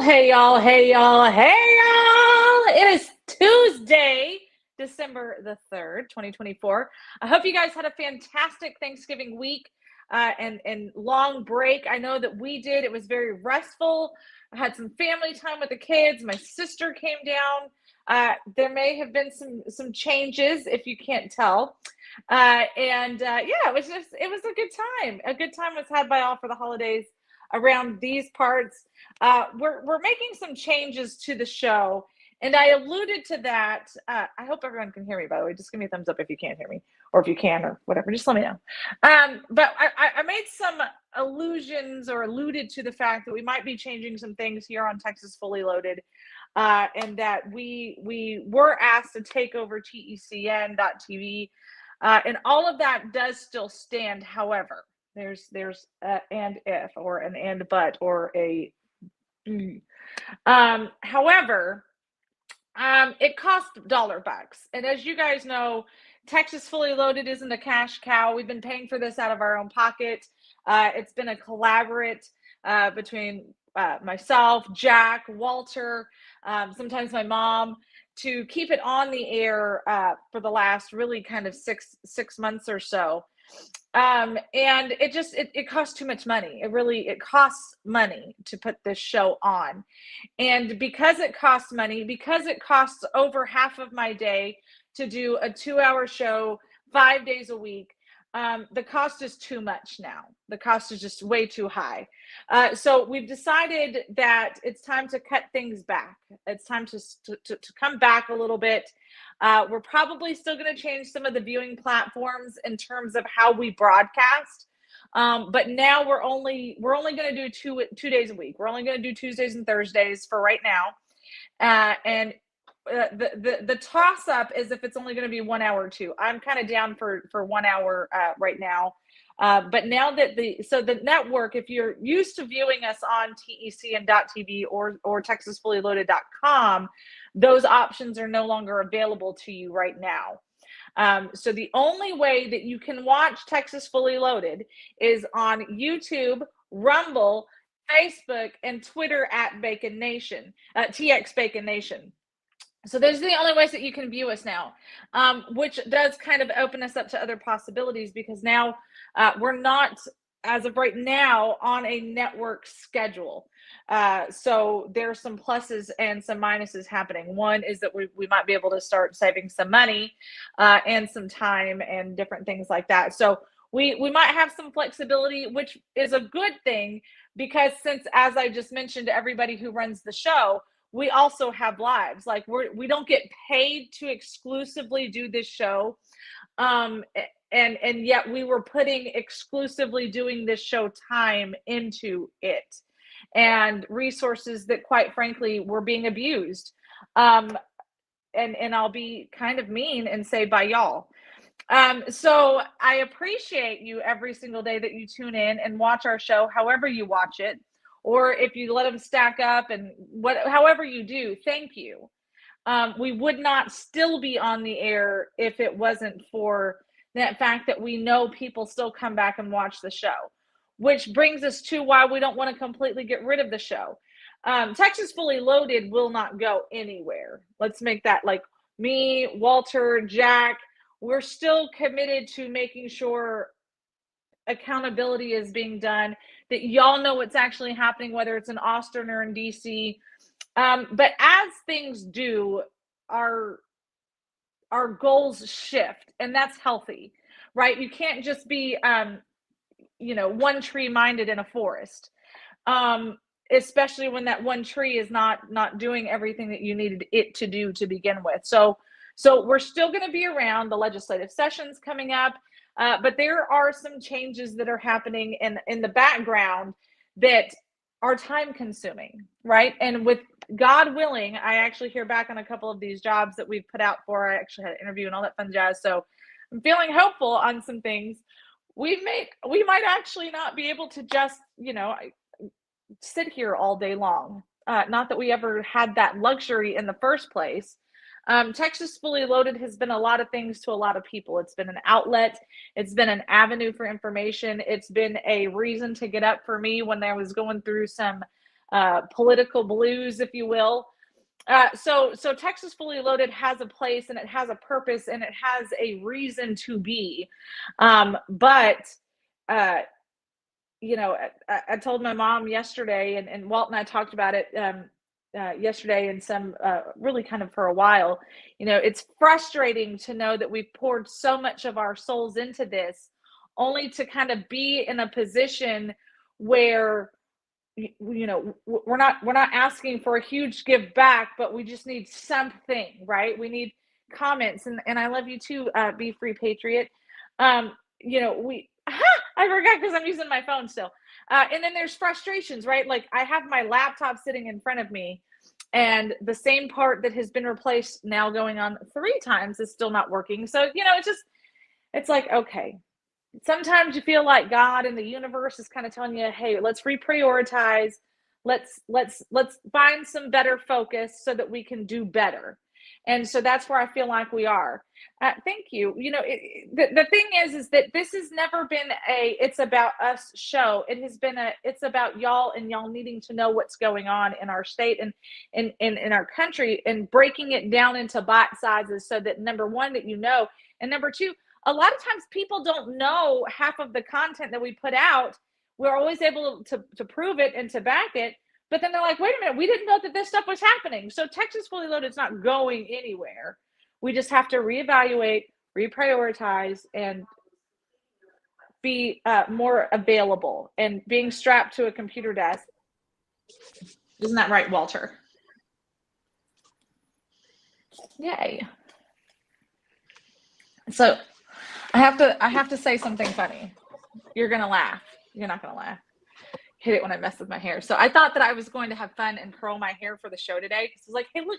Hey y'all, hey y'all, hey y'all. It is Tuesday, December the 3rd, 2024. I hope you guys had a fantastic Thanksgiving week and long break. I know that we did. It was very restful. I had some family time with the kids. My sister came down. There may have been some changes if you can't tell. Yeah, it was a good time. A good time was had by all for the holidays around these parts. We're making some changes to the show, and I alluded to that. I hope everyone can hear me. By the way, just give me a thumbs up if you can't hear me, or if you can, or whatever. Just let me know. But I made some allusions or alluded to the fact that we might be changing some things here on Texas Fully Loaded, and that we were asked to take over TECN.TV, and all of that does still stand. However, there's and if, or an and but, or a however, it cost $1. And as you guys know, Texas Fully Loaded isn't a cash cow. We've been paying for this out of our own pocket. It's been a collaborate between myself, Jack, Walter, sometimes my mom, to keep it on the air for the last really kind of six months or so. And it costs too much money. It costs money to put this show on. And because it costs money, because it costs over half of my day to do a 2-hour show 5 days a week, the cost is too much now. The cost is just way too high. So we've decided that it's time to cut things back. It's time to come back a little bit. We're probably still going to change some of the viewing platforms in terms of how we broadcast. But now we're only going to do two days a week. We're only going to do Tuesdays and Thursdays for right now. The toss up is if it's only going to be 1 hour or two. I'm kind of down for 1 hour right now. But now that the network, if you're used to viewing us on TECN.TV or TexasFullyLoaded.com, those options are no longer available to you right now. So the only way that you can watch Texas Fully Loaded is on YouTube, Rumble, Facebook, and Twitter at Bacon Nation, TX Bacon Nation. So those are the only ways that you can view us now, which does kind of open us up to other possibilities, because now we're not, as of right now, on a network schedule. So there's some pluses and some minuses happening. One is that we might be able to start saving some money and some time and different things like that. So we might have some flexibility, which is a good thing, because since, as I just mentioned to everybody who runs the show, we also have lives. Like we don't get paid to exclusively do this show. And yet we were putting exclusively doing this show time into it, and resources that quite frankly were being abused. And I'll be kind of mean and say by y'all. So I appreciate you every single day that you tune in and watch our show, however you watch it, or if you let them stack up and however you do, thank you. We would not still be on the air if it wasn't for that fact that we know people still come back and watch the show, which brings us to why we don't want to completely get rid of the show. Texas Fully Loaded will not go anywhere. Let's make that, like, me, Walter, Jack, we're still committed to making sure accountability is being done, that y'all know what's actually happening, whether it's in Austin or in DC. But as things do, our goals shift, and that's healthy, right? You can't just be one tree minded in a forest, especially when that one tree is not doing everything that you needed it to do to begin with. So we're still going to be around. The legislative session's coming up. But there are some changes that are happening in the background that are time consuming, right? And with God willing, I actually hear back on a couple of these jobs that we've put out for. I actually had an interview and all that fun jazz. So I'm feeling hopeful on some things. We might actually not be able to just, sit here all day long. Not that we ever had that luxury in the first place. Texas Fully Loaded has been a lot of things to a lot of people. It's been an outlet. It's been an avenue for information. It's been a reason to get up for me when I was going through some political blues, if you will. So Texas Fully Loaded has a place, and it has a purpose, and it has a reason to be. But you know, I told my mom yesterday, and Walt and I talked about it yesterday, and some really kind of for a while. You know, it's frustrating to know that we've poured so much of our souls into this, only to kind of be in a position where, you know, we're not asking for a huge give back, but we just need something, right? We need comments, and I love you too, Be Free Patriot. You know, I forgot because I'm using my phone still. And then there's frustrations, right? Like, I have my laptop sitting in front of me, and the same part that has been replaced now going on 3 times is still not working. So, you know, it's like, okay, sometimes you feel like God and the universe is kind of telling you, hey, let's reprioritize. Let's find some better focus so that we can do better. And so that's where I feel like we are. Thank you. You know, the thing is that this has never been it's about us show. It has been it's about y'all, and y'all needing to know what's going on in our state and in our country, and breaking it down into bite sizes, so that, number one, that you know, and number two, a lot of times people don't know half of the content that we put out. We're always able to prove it and to back it. But then they're like, wait a minute, we didn't know that this stuff was happening. So Texas Fully Loaded is not going anywhere. We just have to reevaluate, reprioritize, and be more available, and being strapped to a computer desk. Isn't that right, Walter? Yay. So I have to say something funny. You're gonna laugh. You're not gonna laugh. Hate it when I mess with my hair. So I thought that I was going to have fun and curl my hair for the show today, because it's like, hey, look,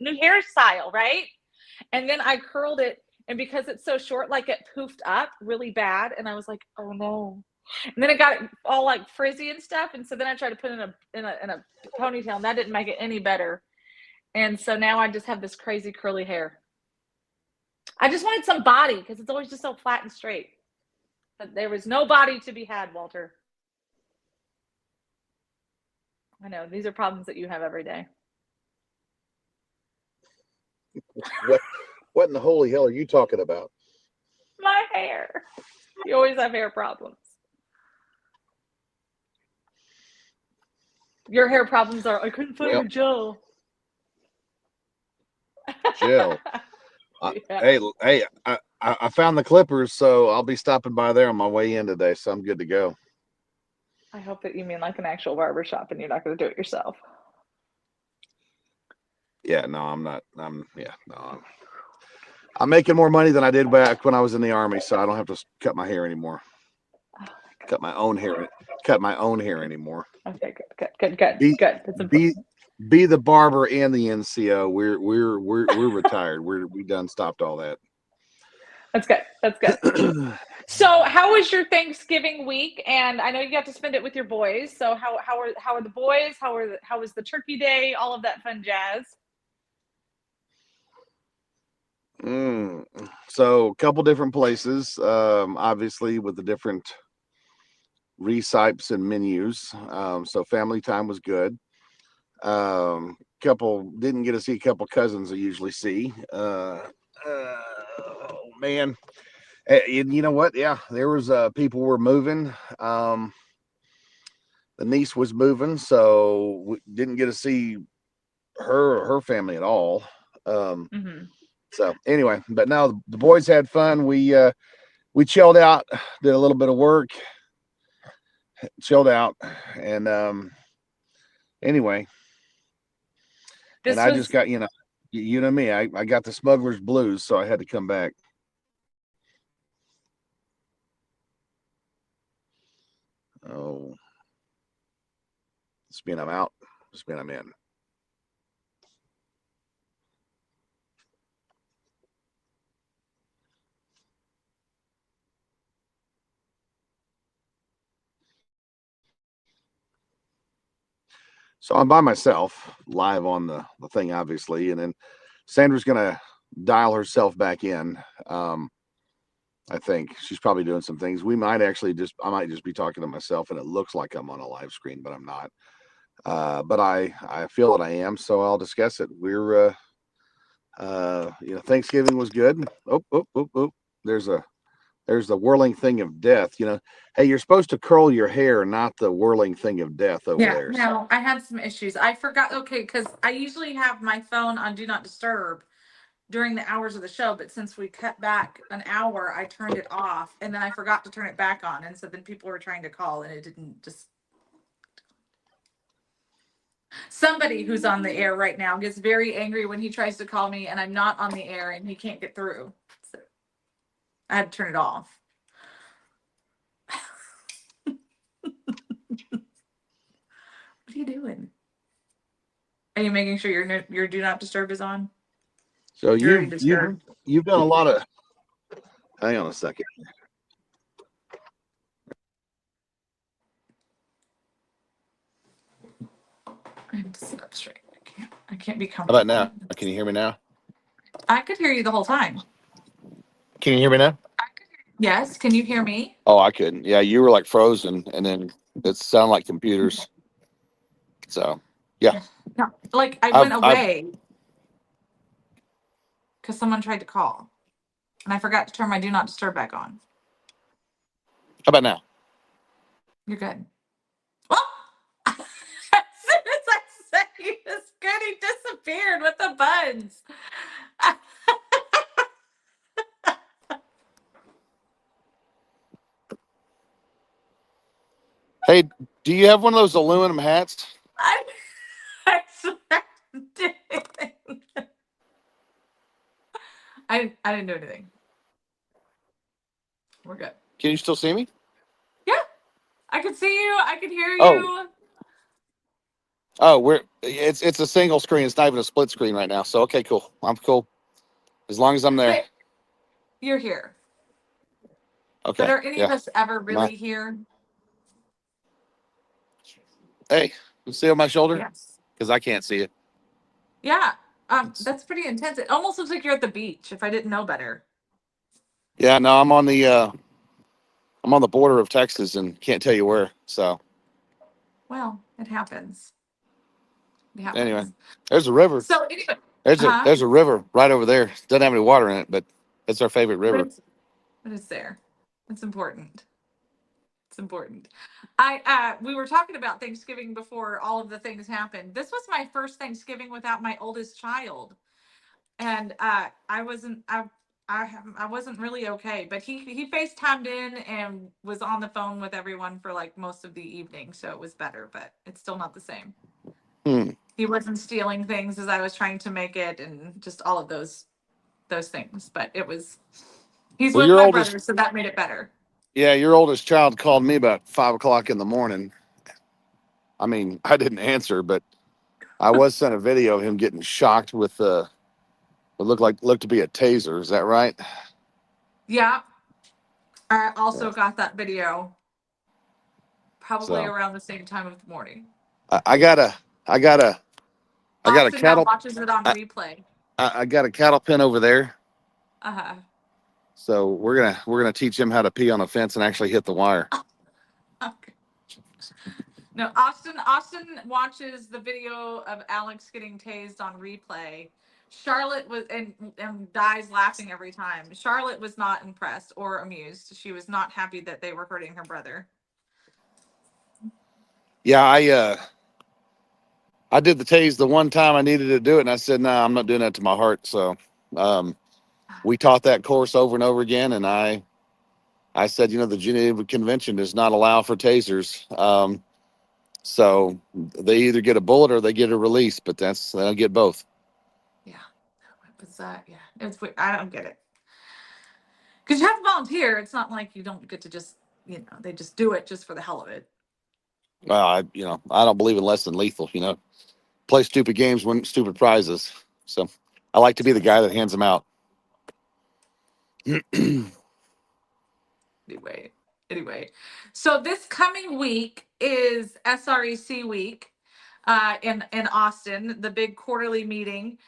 new hairstyle, right? And then I curled it, and because it's so short, like, it poofed up really bad, and I was like, oh no. And then it got all like frizzy and stuff, and so then I tried to put it in a ponytail, and that didn't make it any better. And so now I just have this crazy curly hair. I just wanted some body, because it's always just so flat and straight. But there was no body to be had, Walter. I know, these are problems that you have every day. What in the holy hell are you talking about? My hair. You always have hair problems. Your hair problems are, I couldn't find a gel. Gel. Yeah. Hey, I found the clippers, so I'll be stopping by there on my way in today, so I'm good to go. I hope that you mean like an actual barber shop, and you're not going to do it yourself. Yeah, no, I'm not. I'm making more money than I did back when I was in the Army, so I don't have to cut my hair anymore. Oh, cut my own hair anymore. Okay, good. That's important. Be the barber and the NCO. We're retired. We done stopped all that. That's good. So, how was your Thanksgiving week? And I know you got to spend it with your boys. So, how are the boys? How was the turkey day? All of that fun jazz. So, a couple different places. Obviously, with the different recipes and menus. So, family time was good. Couple didn't get to see a couple cousins I usually see. Oh man. You know what? Yeah, there was people were moving. The niece was moving, so we didn't get to see her family at all. So anyway, but now the boys had fun. We chilled out, did a little bit of work, chilled out, and anyway. And I just got, you know me, I got the smuggler's blues, so I had to come back. Oh, spin I'm out, spin I'm in. So I'm by myself, live on the thing, obviously, and then Sandra's gonna dial herself back in. I think she's probably doing some things. I might just be talking to myself, and it looks like I'm on a live screen, but I'm not. But I feel that I am, so I'll discuss it. Thanksgiving was good. Oh, there's a there's the whirling thing of death. Hey, you're supposed to curl your hair, not the whirling thing of death over Yeah, there. So. no, I had some issues. I forgot. Okay, because I usually have my phone on Do Not Disturb during the hours of the show, but since we cut back an hour, I turned it off, and then I forgot to turn it back on, and so then people were trying to call, and it didn't just. Somebody who's on the air right now gets very angry when he tries to call me, and I'm not on the air, and he can't get through. So I had to turn it off. What are you doing? Are you making sure your Do Not Disturb is on? So You're already you've disturbed. you've done a lot of. Hang on a second. I have to sit up straight. I can't be How about comfortable. now? Can you hear me now? I could hear you the whole time. Can you hear me now? Yes. Can you hear me? Oh, I couldn't. Yeah, you were like frozen, and then it sounded like computers. So, yeah, No. Like I went I've. away because someone tried to call, and I forgot to turn my Do Not Disturb back on. How about now? You're good. Well, as soon as I said he was good, he disappeared with the buds. Hey, do you have one of those aluminum hats? I swear I didn't do anything. I didn't do anything. We're good. Can you still see me? Yeah, I could see you. I could hear Oh, you. it's a single screen. It's not even a split screen right now. So okay, cool. I'm cool as long as I'm there. But you're here. But Okay. are any of Yeah. us ever My really here? hey, you see on my shoulder? Yes. Because I can't see it. Yeah. It's, That's pretty intense. It almost looks like you're at the beach if I didn't know better. yeah. No, I'm on the border of Texas and can't tell you where. So Well, it happens. It anyway, happens. there's a river. So anyway, There's a huh? there's a river right over there. Doesn't have any water in it, but it's our favorite But river. it's there. It's important. It's important. I we were talking about Thanksgiving before all of the things happened. This was my first Thanksgiving without my oldest child. And I wasn't really okay, but he FaceTimed in and was on the phone with everyone for like most of the evening, so it was better, but it's still not the same. Hmm. He wasn't stealing things as I was trying to make it, and just all of those things. But it was he's Well, with your my oldest, brother, so that made it better. yeah, your oldest child called me about 5 o'clock in the morning. I mean, I didn't answer, but I was sent a video of him getting shocked with what looked to be a taser. Is that right? Yeah, I Yeah. also got that video probably So around the same time of the morning. I, I got a I got a I got a Austin now cattle watches it on I, replay. I got a cattle pen over there. Uh-huh. So we're gonna teach him how to pee on a fence and actually hit the wire. Okay. No, Austin watches the video of Alex getting tased on replay. Charlotte was and dies laughing every time. Charlotte was not impressed or amused. She was not happy that they were hurting her brother. Yeah, I did the tase the one time I needed to do it, and I said, "No, nah, I'm not doing that to my heart." So um, we taught that course over and over again, and I said, the Geneva Convention does not allow for tasers. So they either get a bullet or they get a release, but they don't get both. Yeah, it was yeah, it's weird. I don't get it because you have to volunteer. It's not like you don't get to just they just do it just for the hell of it. I don't believe in less than lethal. Play stupid games, win stupid prizes. So I like to be the guy that hands them out. Anyway, so this coming week is SREC week in Austin, the big quarterly meeting.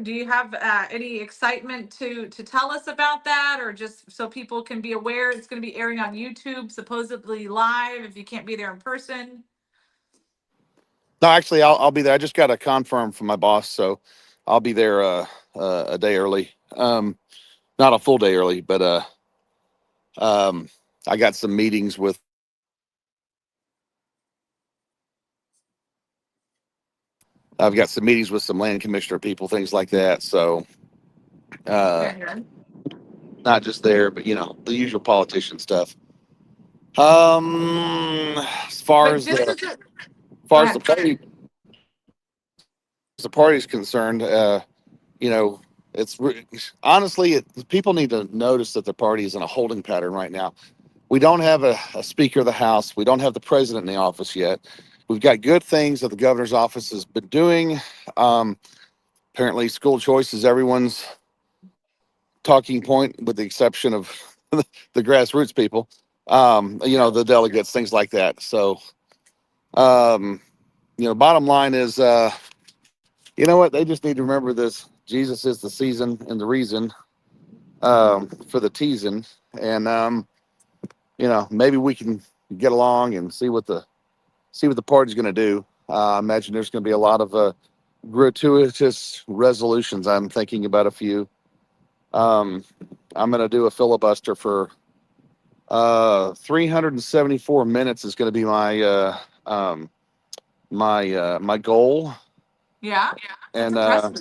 Do you have any excitement to tell us about that, or just so people can be aware? It's going to be airing on YouTube, supposedly live if you can't be there in person. No, actually, I'll be there. I just got a confirm from my boss, so I'll be there a day early. Not a full day early, but um, I got some meetings with. I've got some meetings with some land commissioner people, things like that. So uh, Very good. not just there, but the usual politician stuff. As far But as just the as a, as far go as the ahead. party, as the party's concerned, you know, it's honestly, people need to notice that the party is in a holding pattern right now. We don't have a Speaker of the House. We don't have the president in the office yet. We've got good things that the governor's office has been doing. Um, Apparently, school choice is everyone's talking point, with the exception of the grassroots people. The delegates, things like that. So, um, bottom line is, you know what? They just need to remember this. Jesus is the season and the reason for the teasing, and maybe we can get along and see what the party's going to do. I imagine there's going to be a lot of gratuitous resolutions. I'm thinking about a few. Um, I'm going to do a filibuster for 374 minutes is going to be my goal. Yeah, that's And impressive.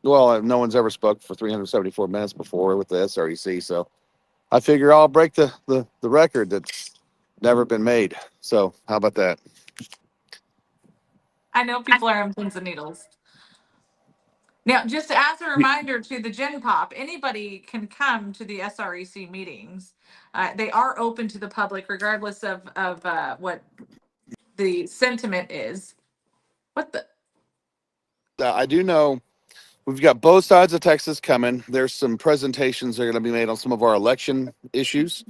well, no one's ever spoke for 374 minutes before with the SREC, so I figure I'll break the record that's never been made. So how about that? I know people are on pins and needles. Now, just as a reminder to the Gen Pop, anybody can come to the SREC meetings. They are open to the public, regardless of what the sentiment is. What the? I do know we've got both sides of Texas coming. There's some presentations that are going to be made on some of our election issues.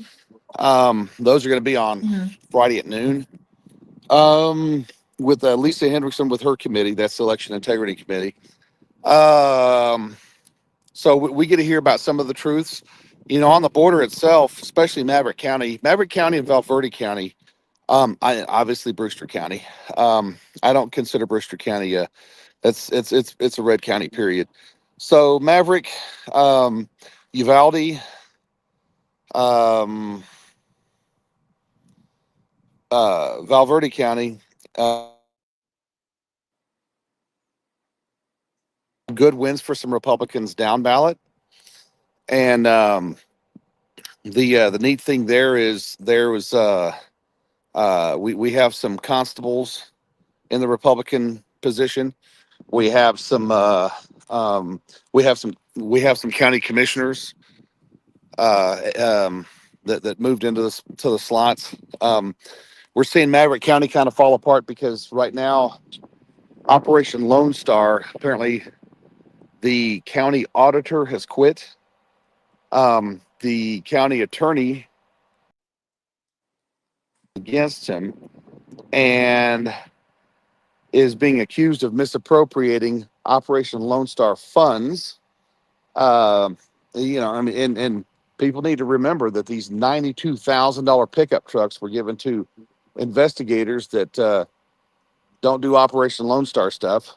Those are going to be on Mhm. Friday at noon. With Lisa Hendrickson with her committee, that's the Election Integrity Committee. Um, so we get to hear about some of the truths. On the border itself, especially Maverick County and Valverde County. I obviously Brewster County. I don't consider Brewster County it's a red county, period. So Maverick, Uvalde, um, Valverde County, good wins for some Republicans down ballot. And the neat thing there is we have some constables in the Republican position. We have some we have some county commissioners that moved into the slots. We're seeing Maverick County kind of fall apart because right now Operation Lone Star, apparently the county auditor has quit. The county attorney against him and is being accused of misappropriating Operation Lone Star funds. Um, I mean, and people need to remember that these $92,000 pickup trucks were given to investigators that don't do Operation Lone Star stuff.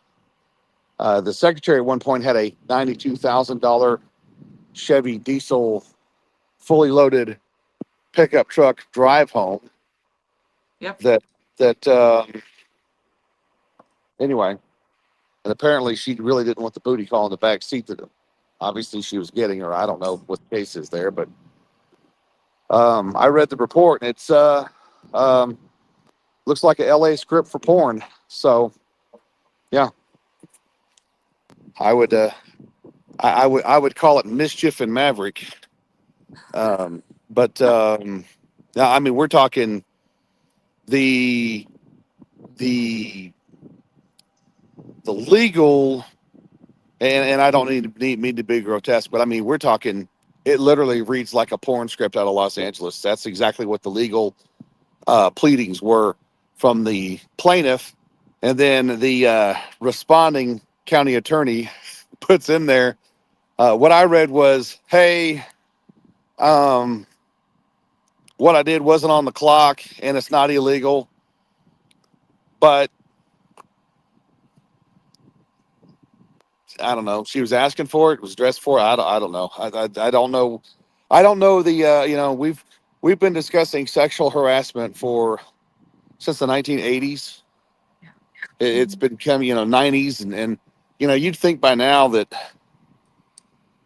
The secretary at one point had a $92,000 Chevy diesel fully loaded pickup truck drive home. Yep. That anyway, and apparently she really didn't want the booty call in the back seat that obviously she was getting, or I don't know what the case is there, but I read the report and it's um, looks like a LA script for porn. So yeah, I would I would call it mischief in Maverick. But I mean we're talking the the the legal, and I don't need to be grotesque, but I mean we're talking, it literally reads like a porn script out of Los Angeles. That's exactly what the legal pleadings were from the plaintiff, and then the responding county attorney puts in there. What I read was, "Hey, um, what I did wasn't on the clock, and it's not illegal, but I don't know. She was asking for it. Was dressed for it. I don't know. I don't know. I don't know the. We've been discussing sexual harassment for since the 1980s. It's Mhm. been coming, 90s, and you'd think by now that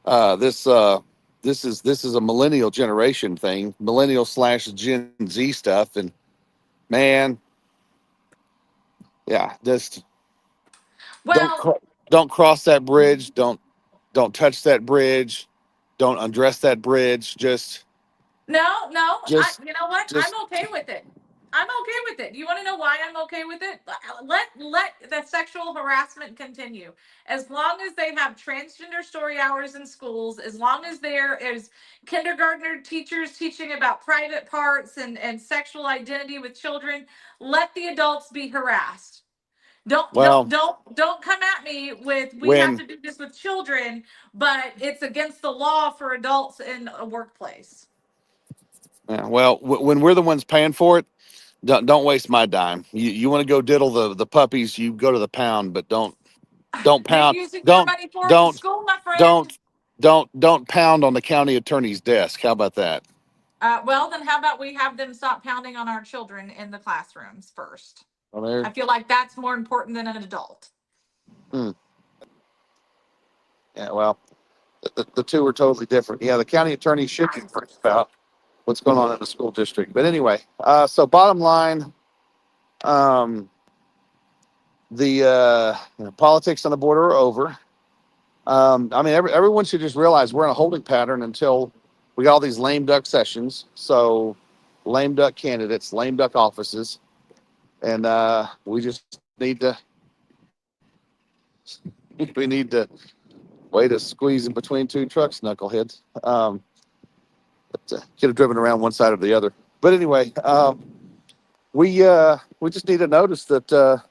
uh, this uh, this is a millennial generation thing, millennial slash Gen Z stuff, and man, yeah, just don't Well, don't cross that bridge. Don't touch that bridge. Don't undress that bridge. no, no. Just You know what? I'm just okay with it. I'm okay with it. You want to know why I'm okay with it? Let the sexual harassment continue. As long as they have transgender story hours in schools, as long as there is kindergartner teachers teaching about private parts and sexual identity with children, let the adults be harassed. well Don't come at me with we have when to do this with children, but it's against the law for adults in a workplace. when we're the ones paying for it, don't waste my dime. You want to go diddle the puppies, you go to the pound, but don't You're pound using your don't money for it in don't school, my friend. don't don't pound on the county attorney's desk. How about that? Well, then how about we have them stop pounding on our children in the classrooms first? Well, there. I feel like that's more important than an adult. Hmm. Yeah. Well, the two are totally different. Yeah, the county attorney should be first about what's going on in the school district. But anyway, so bottom line, um, the politics on the border are over. I mean, everyone should just realize we're in a holding pattern until we got all these lame duck sessions. So, lame duck candidates, lame duck offices, and we just need to we need to way to squeeze in between two trucks, knuckleheads. Could have driven around one side or the other. But anyway, we just need to notice that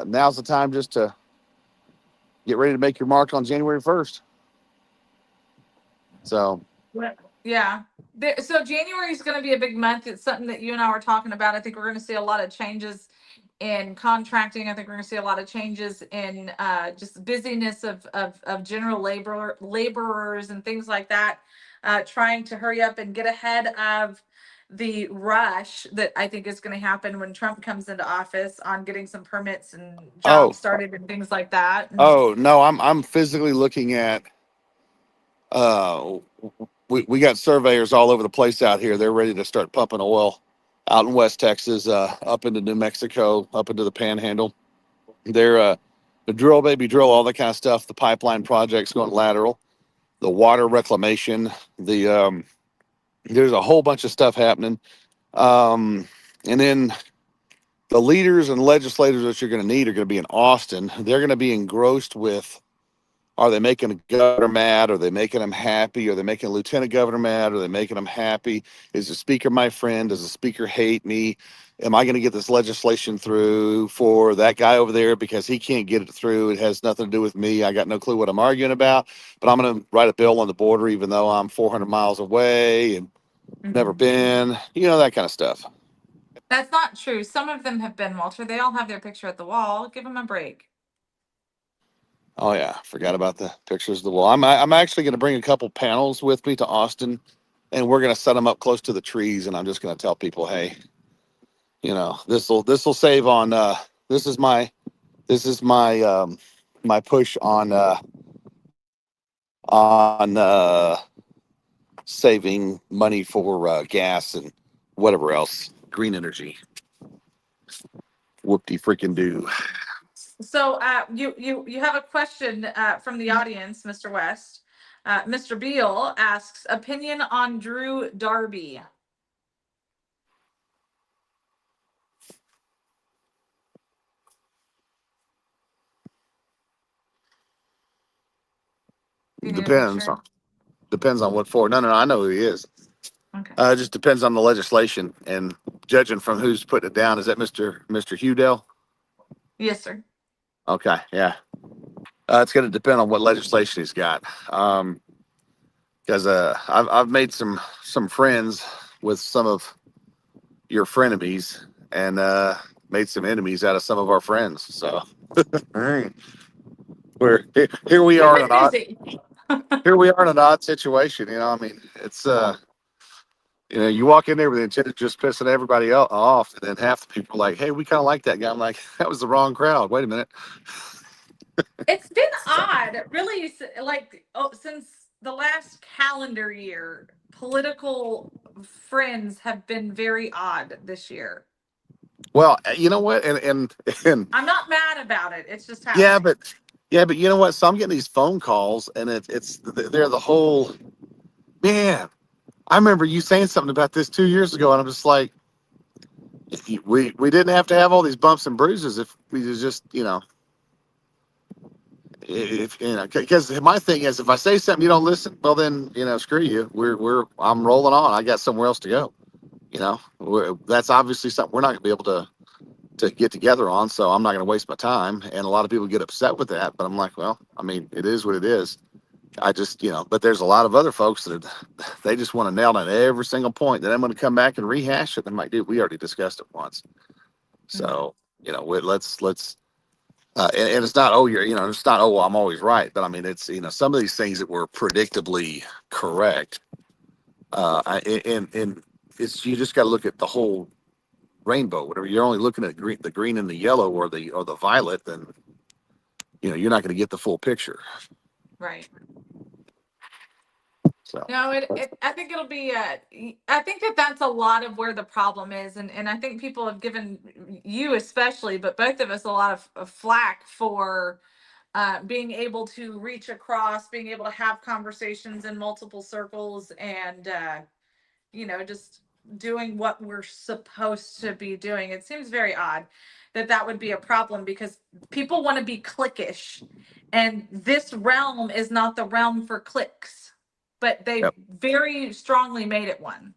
now's the time just to get ready to make your mark on January 1st. So, Yeah. So January is going to be a big month. It's something that you and I were talking about. I think we're going to see a lot of changes in contracting. I think we're going to see a lot of changes in just busyness of general laborers and things like that, trying to hurry up and get ahead of the rush that I think is going to happen when Trump comes into office on getting some permits and oh, jobs started and things like that. And oh no, I'm physically looking at. Uh, we got surveyors all over the place out here. They're ready to start pumping oil out in West Texas, up into New Mexico, up into the Panhandle. They're the drill, baby, drill, all that kind of stuff. The pipeline projects going lateral, the water reclamation, there's a whole bunch of stuff happening. And then the leaders and legislators that you're going to need are going to be in Austin. They're going to be engrossed with, are they making the governor mad? Are they making him happy? Are they making a lieutenant governor mad? Are they making him happy? Is the speaker my friend? Does the speaker hate me? Am I going to get this legislation through for that guy over there because he can't get it through? It has nothing to do with me. I got no clue what I'm arguing about, but I'm going to write a bill on the border even though I'm 400 miles away and never Mhm. been, that kind of stuff. That's not true. Some of them have been, Walter. They all have their picture at the wall. Give them a break. Oh yeah, forgot about the pictures of the wall. I'm actually going to bring a couple panels with me to Austin, and we're going to set them up close to the trees. And I'm just going to tell people, hey, this will save on. This is my this is my my push on saving money for gas and whatever else, green energy. Whoop de freaking do. So, you have a question from the audience, Mr. West. Mr. Beal asks opinion on Drew Darby. You need a Depends. picture. Depends on what for. No, I know who he is. Okay. It just depends on the legislation and judging from who's putting it down. Is that Mr. Hudell? Yes, sir. Okay, yeah. It's going to depend on what legislation he's got. Because I've made some friends with some of your frenemies and made some enemies out of some of our friends. So, all right. we're here we We've are in been an odd busy. here we are in an odd situation. I mean, it's you walk in there with the intent of just pissing everybody off, and then half the people are like, "Hey, we kind of like that guy." I'm like, "That was the wrong crowd. Wait a minute." It's been So, odd, really, since the last calendar year, political friends have been very odd this year. well, you know what, and I'm not mad about it. It's just yeah, happening. but yeah, but you know what? So I'm getting these phone calls, and they're the whole man. I remember you saying something about this 2 years ago, and I'm just like, we didn't have to have all these bumps and bruises if we just if because my thing is if I say something you don't listen, well then screw you. I'm rolling on. I got somewhere else to go. That's obviously something we're not going to be able to get together on. So I'm not going to waste my time. And a lot of people get upset with that, but I'm like, well, I mean, it is what it is. I just but there's a lot of other folks that they just want to nail down every single point. Then I'm going to come back and rehash it. I'm like, dude, we already discussed it once. Mm. So let's and it's not it's not well, I'm always right, but I mean it's some of these things that were predictably correct. And it's you just got to look at the whole rainbow. Whatever you're only looking at the green and the yellow or the violet, then you're not going to get the full picture. Right. So No, I think it'll be. I think that that's a lot of where the problem is, and I think people have given you especially, but both of us a lot of flack for being able to reach across, being able to have conversations in multiple circles, and just doing what we're supposed to be doing. It seems very odd that that would be a problem because people want to be cliquish, and this realm is not the realm for clicks, but they yep. very strongly made it one.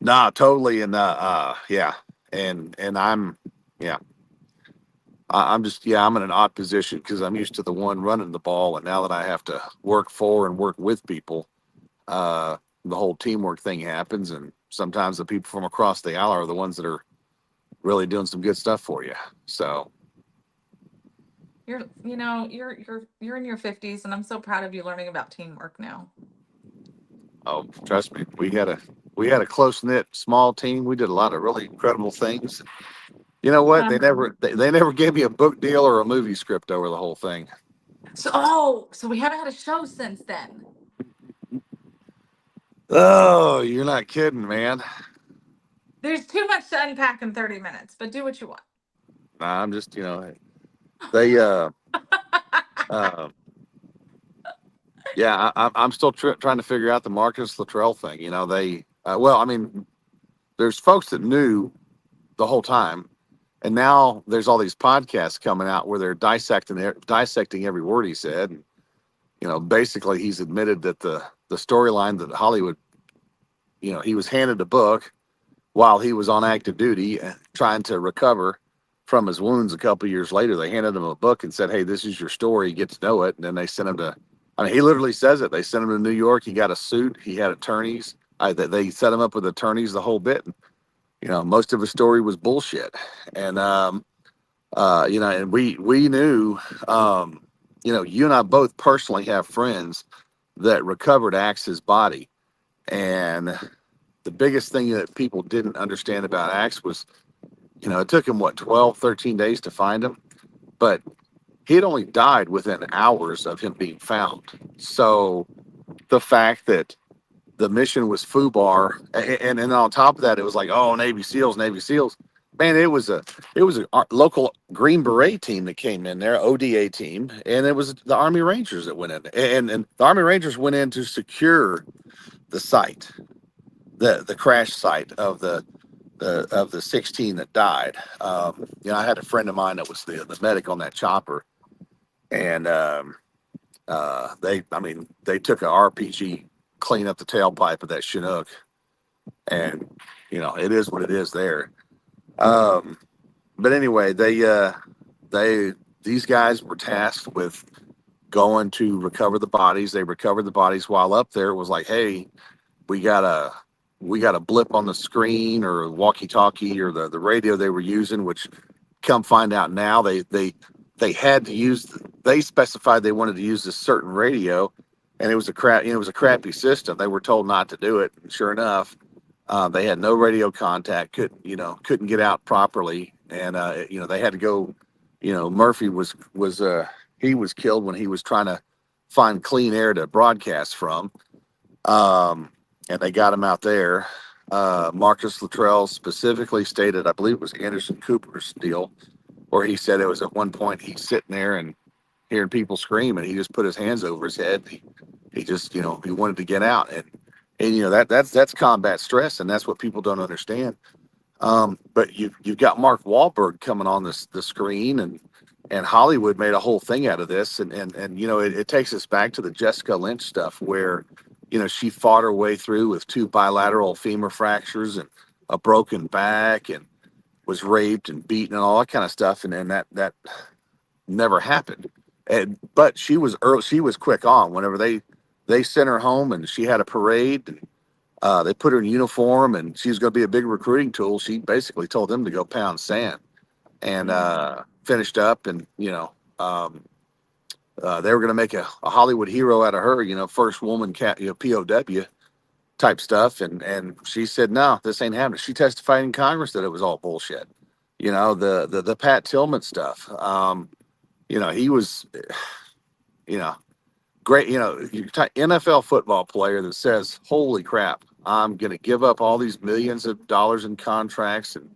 Nah, totally, and yeah, and yeah, I'm just I'm in an odd position because I'm used to the one running the ball, and now that I have to work for and work with people, uh, the whole teamwork thing happens, and sometimes the people from across the aisle are the ones that are really doing some good stuff for you. So, You're in your 50s, and I'm so proud of you learning about teamwork now. oh, trust me, we had a close knit small team. We did a lot of really incredible things. You know what? Uh, They never gave me a book deal or a movie script over the whole thing. so we haven't had a show since then. Oh, you're not kidding, man. There's too much to unpack in 30 minutes, but do what you want. Nah, I'm just they uh yeah I'm still trying to figure out the Marcus Luttrell thing. They well, I mean, there's folks that knew the whole time, and now there's all these podcasts coming out where they're dissecting every word he said. And, basically he's admitted that the storyline that Hollywood, he was handed a book while he was on active duty and trying to recover from his wounds a couple of years later. They handed him a book and said, "Hey, this is your story. Get to know it." And then they sent him to. I mean, he literally says it. They sent him to New York. He got a suit. He had attorneys. They set him up with attorneys the whole bit. And, most of his story was bullshit. And and we knew, you and I both personally have friends that recovered Axe's body, and the biggest thing that people didn't understand about Axe was, it took him what 12, 13 days to find him, but he had only died within hours of him being found. So the fact that the mission was FUBAR, and on top of that, it was like, oh, Navy SEALs, Navy SEALs. Man, it was a local Green Beret team that came in there, ODA team, and it was the Army Rangers that went in, and the Army Rangers went in to secure the site, the crash site of the 16 that died. I had a friend of mine that was the medic on that chopper, and they took a RPG, clean up the tailpipe of that Chinook, and it is what it is there. Um, but anyway, they these guys were tasked with going to recover the bodies. They recovered the bodies while up there. It was like, hey, we got a we got a blip on the screen or walkie talkie or the radio they were using, which come find out now they had to use. They specified they wanted to use this certain radio, and it was a crap. It was a crappy system. They were told not to do it. And sure enough, they had no radio contact. Couldn't get out properly, and they had to go. Murphy was he was killed when he was trying to find clean air to broadcast from, and they got him out there. Marcus Luttrell specifically stated, I believe it was Anderson Cooper's deal, where he said it was at one point he's sitting there and hearing people scream, and he just put his hands over his head. He just, he wanted to get out, and that's combat stress, and that's what people don't understand. But you've got Mark Wahlberg coming on the screen, and Hollywood made a whole thing out of this, and it takes us back to the Jessica Lynch stuff where she fought her way through with 2 bilateral femur fractures and a broken back, and was raped and beaten and all that kind of stuff, and then that never happened. But she was early, she was quick on. Whenever they sent her home and she had a parade, and they put her in uniform, and she was going to be a big recruiting tool. She basically told them to go pound sand, and finished up, and they were going to make a Hollywood hero out of her. First woman POW type stuff, and she said, no, this ain't happening. She testified in Congress that it was all bullshit. The Pat Tillman stuff. He was, great. NFL football player that says, holy crap, I'm going to give up all these millions of dollars in contracts and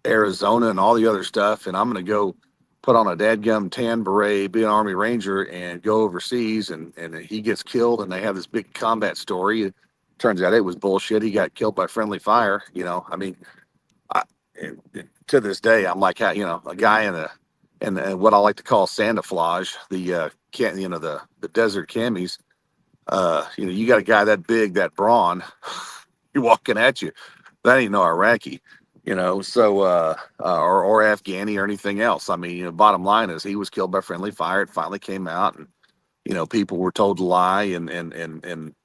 Arizona and all the other stuff, and I'm going to go put on a dadgum tan beret, be an Army Ranger, and go overseas, and he gets killed, and they have this big combat story. It turns out it was bullshit. He got killed by friendly fire. I mean, to this day, I'm like, a guy in what I like to call sandaflage, the desert camis. You got a guy that big, that brawn, you're walking at you. That ain't no Iraqi. So or Afghani or anything else. I mean, bottom line is he was killed by friendly fire. It finally came out, and people were told to lie, and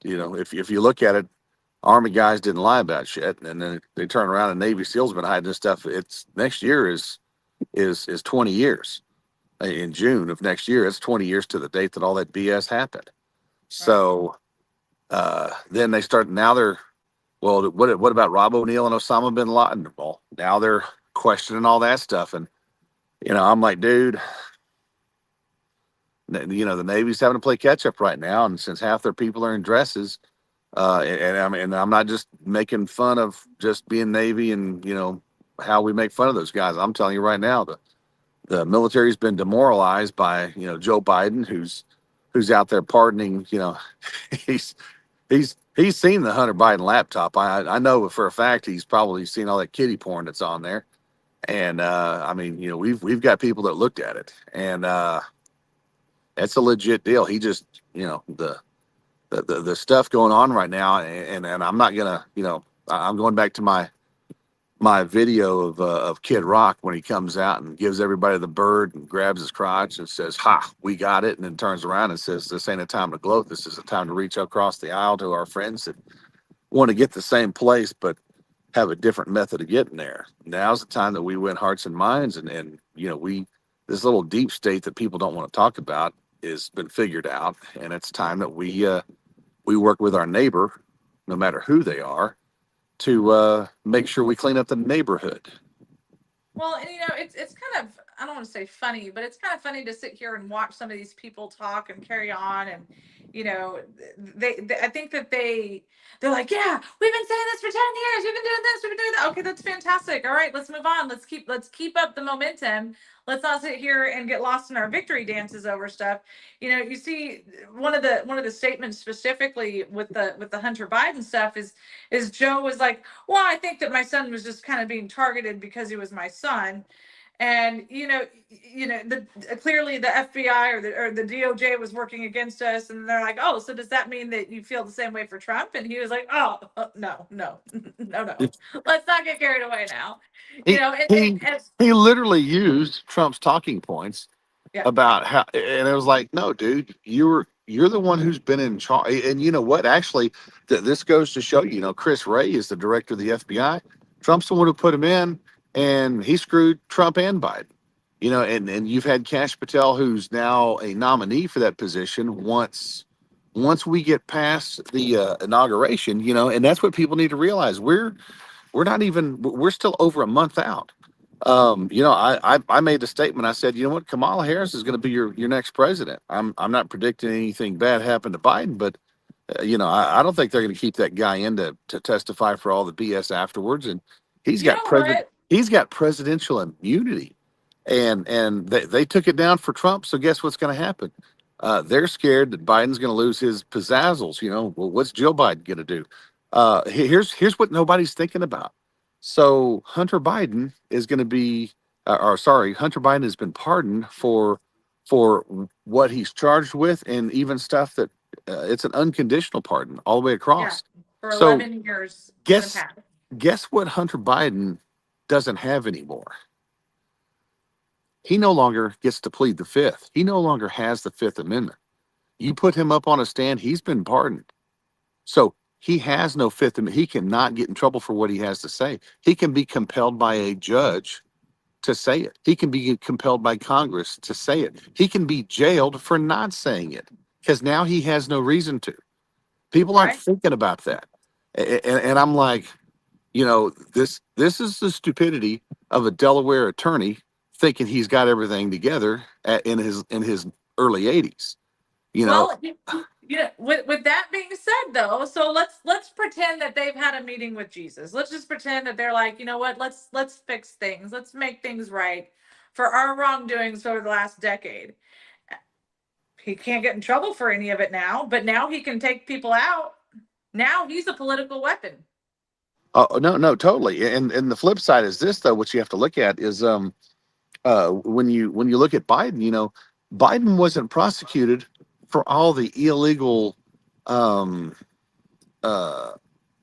if you look at it, Army guys didn't lie about shit, and then they turn around and Navy SEALs been hiding this stuff. It's next year is 20 years. In June of next year, it's 20 years to the date that all that BS happened. So then they start. Now they're, well, what about Rob O'Neill and Osama bin Laden? Well, now they're questioning all that stuff, and I'm like, dude, the Navy's having to play catch up right now, and since half their people are in dresses, and I'm not just making fun of just being Navy and how we make fun of those guys. I'm telling you right now, the military's been demoralized by Joe Biden, who's out there pardoning. he's he's seen the Hunter Biden laptop. I know for a fact he's probably seen all that kiddie porn that's on there, and I mean, we've got people that looked at it, and that's a legit deal. He just the stuff going on right now, and I'm not gonna I'm going back to my video of Kid Rock when he comes out and gives everybody the bird and grabs his crotch and says, "Ha, we got it," and then turns around and says, "This ain't a time to gloat. This is a time to reach across the aisle to our friends that want to get the same place but have a different method of getting there." Now's the time that we win hearts and minds, and this little deep state that people don't want to talk about has been figured out, and it's time that we work with our neighbor, no matter who they are, to make sure we clean up the neighborhood. Well, and it's kind of, I don't want to say funny, but it's kind of funny to sit here and watch some of these people talk and carry on, and they I think that they're like, yeah, we've been saying this for 10 years, we've been doing this, we've been doing that. Okay, that's fantastic. All right, let's move on. Let's keep up the momentum. Let's not sit here and get lost in our victory dances over stuff. You see one of the statements specifically with the Hunter Biden stuff is Joe was like, well, I think that my son was just kind of being targeted because he was my son. And clearly the FBI or the DOJ was working against us, and they're like, oh, so does that mean that you feel the same way for Trump? And he was like, oh, no, no, no, let's not get carried away now. He he he literally used Trump's talking points Yeah. about how, and it was like, no, dude, you're the one who's been in charge. And you know what? Actually, this goes to show Chris Wray is the director of the FBI. Trump's the one who put him in, and he screwed Trump and Biden. And you've had Cash Patel, who's now a nominee for that position. Once we get past the inauguration, and that's what people need to realize. We're still over a month out. I made the statement. I said, you know what, Kamala Harris is going to be your next president. I'm not predicting anything bad happen to Biden, but I don't think they're going to keep that guy in to testify for all the BS afterwards. And he's You got know president what? he's got presidential immunity, and they took it down for Trump. So guess what's going to happen? They're scared that Biden's going to lose his pizzazzles. Well, what's Joe Biden going to do? Here's what nobody's thinking about. So Hunter Biden has been pardoned for what he's charged with, and even stuff that it's an unconditional pardon all the way Yeah, across. for So 11 years in the guess past. guess what Hunter Biden doesn't have anymore? He no longer gets to plead the fifth. He no longer has the Fifth Amendment. You put him up on a stand, he's been pardoned. So he has no Fifth Amendment. He cannot get in trouble for what he has to say. He can be compelled by a judge to say it. He can be compelled by Congress to say it. He can be jailed for not saying it because now he has no reason to. People aren't Right? thinking about that. And I'm like, this is the stupidity of a Delaware attorney thinking he's got everything together in his early 80s. You know, Well, with that being said, though, so let's pretend that they've had a meeting with Jesus. Let's just pretend that they're like, you know what? Let's fix things. Let's make things right for our wrongdoings over the last decade. He can't get in trouble for any of it now, but now he can take people out. Now he's a political weapon. oh no, no, totally. And the flip side is this, though. What you have to look at is when you look at Biden, Biden wasn't prosecuted for all the illegal um, uh,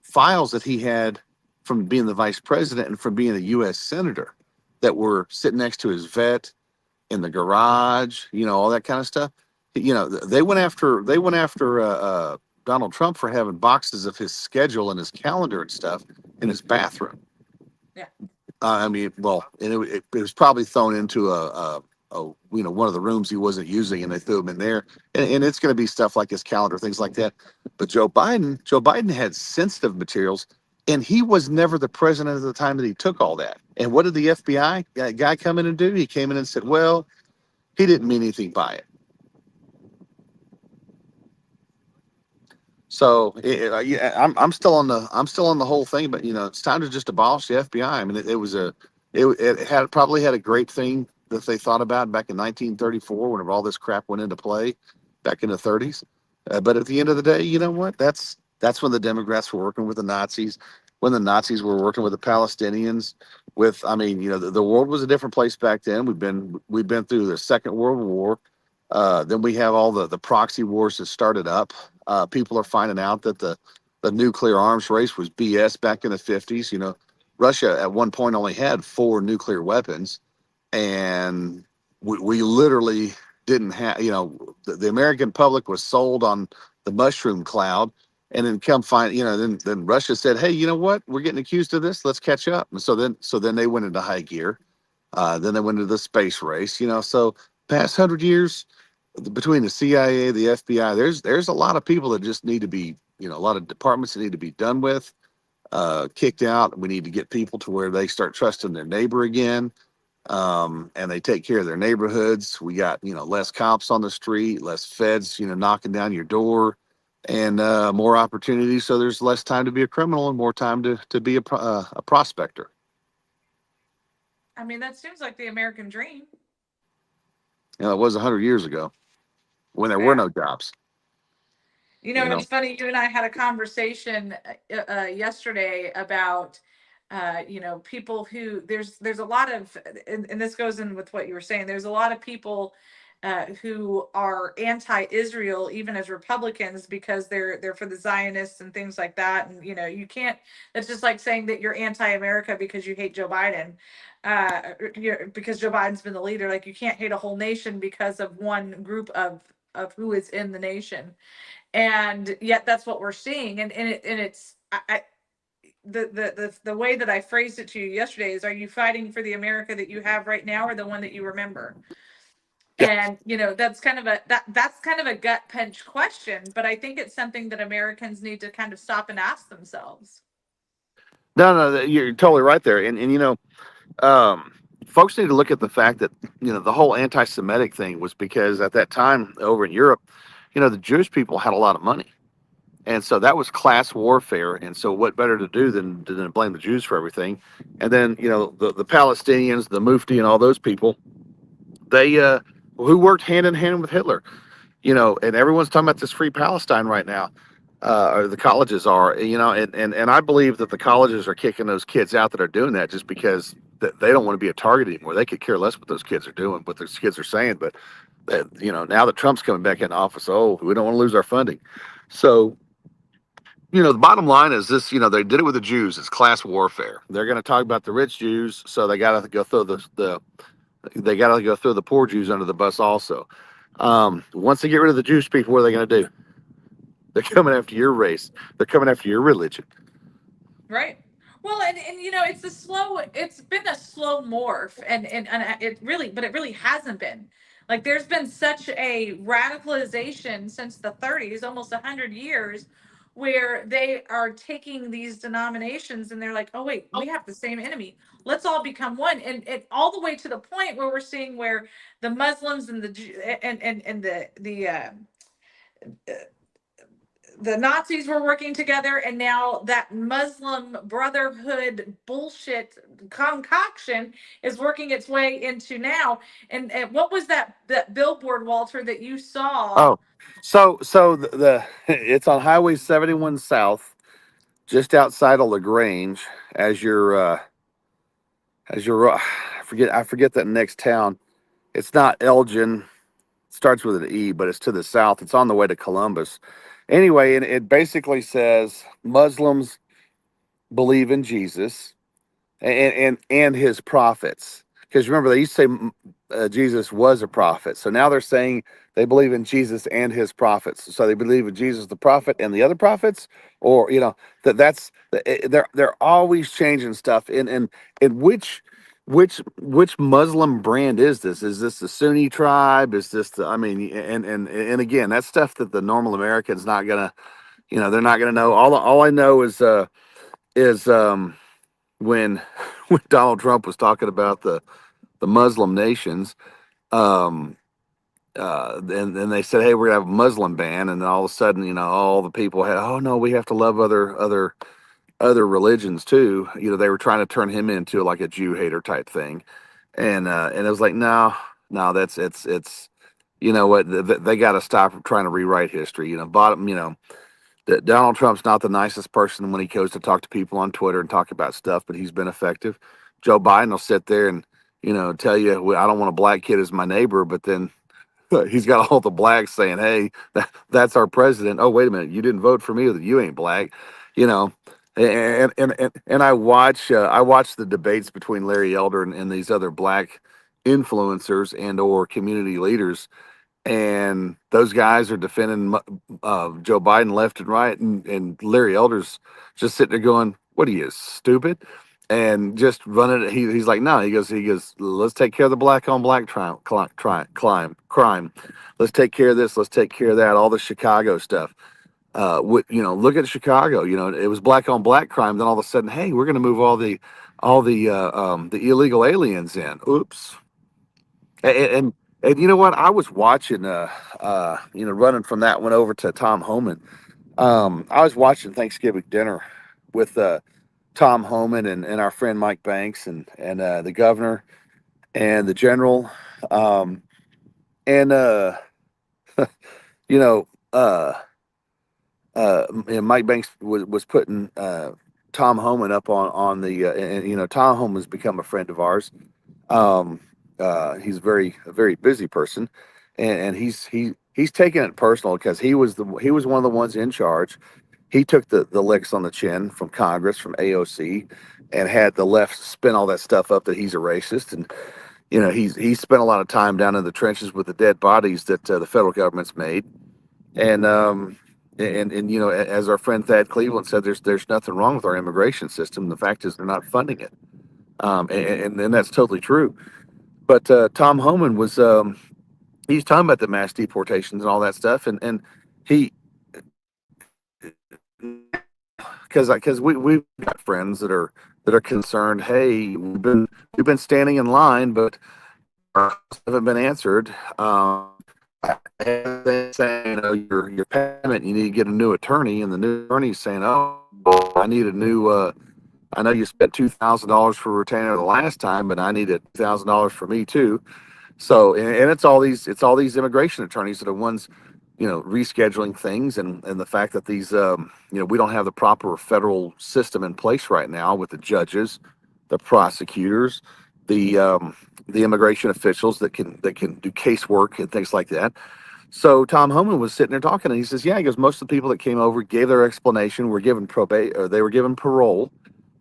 files that he had from being the vice president and from being a U.S. senator that were sitting next to his vet in the garage, all that kind of stuff. They went after Donald Trump for having boxes of his schedule and his calendar and stuff in his bathroom. Yeah. I mean, well, and it was probably thrown into one of the rooms he wasn't using, and they threw him in there. And it's going to be stuff like his calendar, things like that. But Joe Biden had sensitive materials, and he was never the president at the time that he took all that. And what did the FBI guy come in and do? He came in and said, "Well, he didn't mean anything by it." So yeah, I'm still on the whole thing, but it's time to just abolish the FBI. I mean, it had probably had a great thing that they thought about back in 1934, whenever all this crap went into play, back in the 30s. But at the end of the day, you know what? That's when the Democrats were working with the Nazis, when the Nazis were working with the Palestinians. I mean, the world was a different place back then. We've been through the Second World War. Then we have all the proxy wars that started up. People are finding out that the nuclear arms race was BS back in the 50s. Russia at one point only had four nuclear weapons, and we literally didn't have, the American public was sold on the mushroom cloud. And then come find, then Russia said, hey, you know what? We're getting accused of this. Let's catch up. And so then they went into high gear. Then they went into the space race. So past 100 years, between the CIA, the FBI, there's a lot of people that just need to be, a lot of departments that need to be done with, kicked out. We need to get people to where they start trusting their neighbor again, and they take care of their neighborhoods. We got less cops on the street, less feds knocking down your door, and more opportunities. So there's less time to be a criminal and more time to be a prospector. I mean, that seems like the American dream. It was 100 years ago when there were Yeah. no jobs. It's funny. You and I had a conversation yesterday about, people who there's a lot of, and this goes in with what you were saying. There's a lot of people who are anti-Israel, even as Republicans, because they're for the Zionists and things like that. And you can't. It's just like saying that you're anti-America because you hate Joe Biden, because Joe Biden's been the leader. Like you can't hate a whole nation because of one group of who is in the nation, and yet that's what we're seeing. And it's the way that I phrased it to you yesterday is, are you fighting for the America that you have right now, or the one that you remember? Yeah. And that's kind of that's kind of a gut punch question, but I think it's something that Americans need to kind of stop and ask themselves. No, no, you're totally right there. And um, folks need to look at the fact that the whole anti-Semitic thing was because at that time over in Europe, the Jewish people had a lot of money, and so that was class warfare. And so, what better to do than blame the Jews for everything? And then the Palestinians, the Mufti, and all those people, they who worked hand in hand with Hitler. And everyone's talking about this free Palestine right now, or the colleges are, and I believe that the colleges are kicking those kids out that are doing that just because they don't want to be a target anymore. They could care less what those kids are doing, what those kids are saying. But now that Trump's coming back in office, oh, we don't want to lose our funding. So, the bottom line is this: they did it with the Jews. It's class warfare. They're going to talk about the rich Jews, so they got to go throw they got to go throw the poor Jews under the bus also. Once they get rid of the Jewish people, what are they going to do? They're coming after your race. They're coming after your religion. Right. Well, and it's been a slow morph, and it really, but it really hasn't been. Like, there's been such a radicalization since the 30s, almost 100 years, where they are taking these denominations and they're like, oh wait, we have the same enemy. Let's all become one, and all the way to the point where we're seeing where the Muslims and and the Nazis were working together, and now that Muslim Brotherhood bullshit concoction is working its way into now. And what was that billboard, Walter, that you saw? Oh, so the it's on Highway 71 South, just outside of Lagrange, as I forget that next town. It's not Elgin. It starts with an E, but it's to the south. It's on the way to Columbus. Anyway, and it basically says Muslims believe in Jesus and his prophets. Because remember, they used to say Jesus was a prophet. So now they're saying they believe in Jesus and his prophets. So they believe in Jesus the prophet and the other prophets, or they're always changing stuff. And which Muslim brand is this? Is this the Sunni tribe? Is this the? I mean, and again, that's stuff that the normal American's not gonna. They're not gonna know. All I know is when when Donald Trump was talking about the Muslim nations, um, and they said, "Hey, we're gonna have a Muslim ban," and then all of a sudden, all the people had, "Oh no, we have to love other religions too." They were trying to turn him into like a Jew hater type thing, and it was like, no, no, it's what they got to stop trying to rewrite history. Bottom, that Donald Trump's not the nicest person when he goes to talk to people on Twitter and talk about stuff, but he's been effective. Joe Biden will sit there and tell you, "Well, I don't want a black kid as my neighbor," but then he's got all the blacks saying, "Hey, that's our president." Oh, wait a minute, you didn't vote for me, or you ain't black, you know. And I watch the debates between Larry Elder and these other black influencers and or community leaders, and those guys are defending Joe Biden left and right, and Larry Elder's just sitting there going, "What are you, stupid?" And just running it. He's like, "No," he goes, "Let's take care of the black on black crime. Let's take care of this. Let's take care of that. All the Chicago stuff. Look at Chicago. It was black on black crime. Then all of a sudden, hey, we're going to move all the illegal aliens in. Oops." And you know what? I was watching, running from that one over to Tom Homan. I was watching Thanksgiving dinner with Tom Homan and our friend Mike Banks and the governor and the general. And you know, uh, and Mike Banks was putting Tom Homan up on the, and Tom Homan's become a friend of ours. Um, he's a very busy person, and he's taking it personal because he was one of the ones in charge. He took the licks on the chin from Congress, from AOC, and had the left spin all that stuff up that he's a racist. And he's spent a lot of time down in the trenches with the dead bodies that the federal government's made. And And as our friend Thad Cleveland said, there's nothing wrong with our immigration system. The fact is they're not funding it, and that's totally true. But Tom Homan was he's talking about the mass deportations and all that stuff, and he because we've got friends that are concerned. Hey, we've been standing in line, but our haven't been answered. And saying, your payment, you need to get a new attorney, and the new attorney's saying, oh, I need a new. I know you spent $2,000 for retainer the last time, but I need $2,000 for me too. So, and it's all these immigration attorneys that are ones, rescheduling things, and the fact that these, we don't have the proper federal system in place right now with the judges, the prosecutors, the immigration officials that can do casework and things like that. So Tom Homan was sitting there talking, and he says, "Yeah," he goes, "most of the people that came over gave their explanation, were given probate, or they were given parole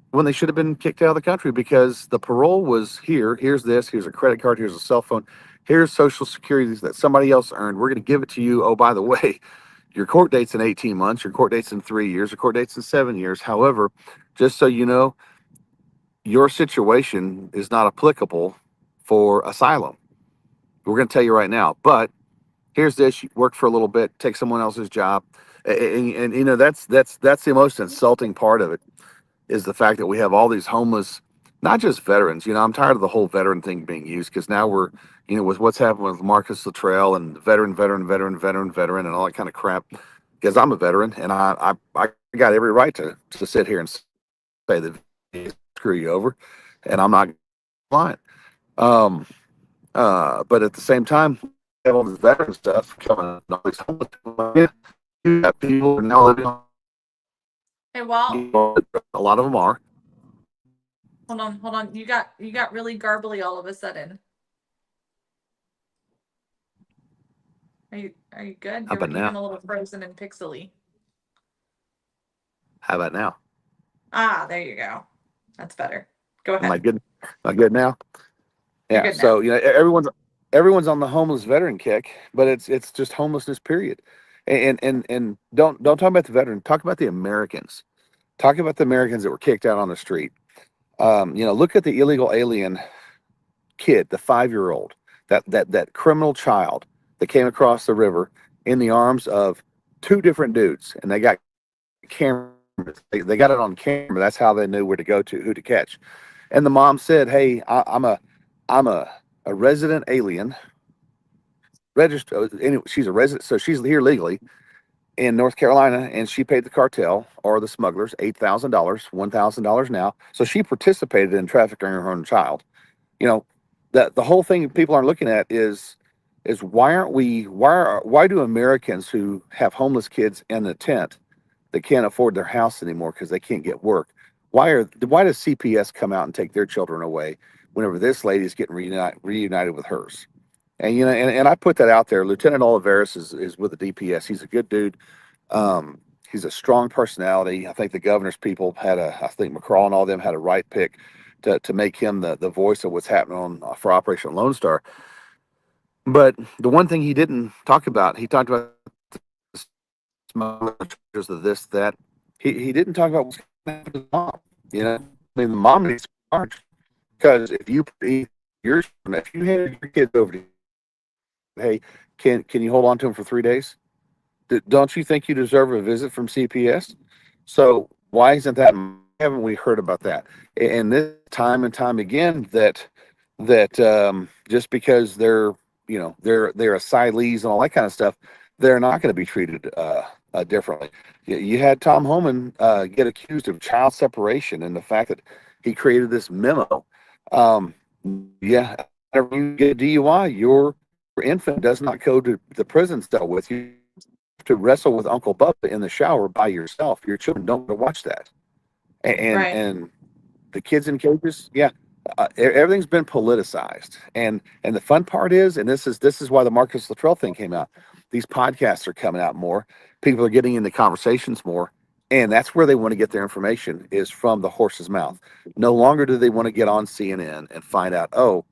when they should have been kicked out of the country because the parole was here. Here's this. Here's a credit card. Here's a cell phone. Here's Social Security that somebody else earned. We're going to give it to you. Oh, by the way, your court date's in 18 months. Your court date's in 3 years. Your court date's in 7 years. However, just so you know, your situation is not applicable for asylum. We're going to tell you right now. But here's this. You work for a little bit, take someone else's job, and that's the most insulting part of it is the fact that we have all these homeless, not just veterans. I'm tired of the whole veteran thing being used because now we're, with what's happened with Marcus Luttrell and veteran, and all that kind of crap. Because I'm a veteran and I got every right to sit here and say that screw you over, and I'm not lying. Um, but at the same time, we have all this veteran stuff coming, all these homeless people. Yeah, you got people who are now living on, Hey, Walt, a lot of them are. hold on. You got really garbly all of a sudden. Are you good? How You're about even now? a little frozen and pixely. How about now? Ah, there you go. That's better. Go Am I ahead. good? Am I good now? You're Yeah. good now. So everyone's on the homeless veteran kick, but it's just homelessness. Period. And don't talk about the veteran. Talk about the Americans. Talk about the Americans that were kicked out on the street. Look at the illegal alien kid, the 5-year-old, that criminal child that came across the river in the arms of two different dudes, and they got cameras. They got it on camera. That's how they knew where to go to, who to catch. And the mom said, "Hey, I'm a resident alien, registered. Anyway, she's a resident, so she's here legally in North Carolina, and she paid the cartel or the smugglers $8,000, $1,000 now. So she participated in trafficking her own child. You know, the whole thing people aren't looking at is why do Americans who have homeless kids in a tent that can't afford their house anymore because they can't get work? Why does CPS come out and take their children away whenever this lady's getting reunited with hers? And I put that out there. Lieutenant Oliveris is with the DPS. He's a good dude. He's a strong personality. I think the governor's people I think McCraw and all of them had a right pick to make him the voice of what's happening for Operation Lone Star. But the one thing he didn't talk about, he talked about charges of this, that. He didn't talk about what's going to happen to the mom. I mean, the mom needs to be charged because if you hand your kids over to, hey, can you hold on to them for 3 days? Don't you think you deserve a visit from CPS? So why isn't that? Haven't we heard about that? And this time and time again that just because they're asylees and all that kind of stuff, they're not going to be treated differently. You had Tom Homan get accused of child separation, and the fact that he created this memo. Um, yeah, whenever you get a DUI, your infant does not go to the prison cell with you to wrestle with Uncle Bubba in the shower by yourself. Your children don't watch that. And Right. and the kids in cages, yeah, everything's been politicized. And the fun part is, and this is why the Marcus Luttrell thing came out. These podcasts are coming out more. People are getting into conversations more. And that's where they want to get their information is from the horse's mouth. No longer do they want to get on CNN and find out, oh,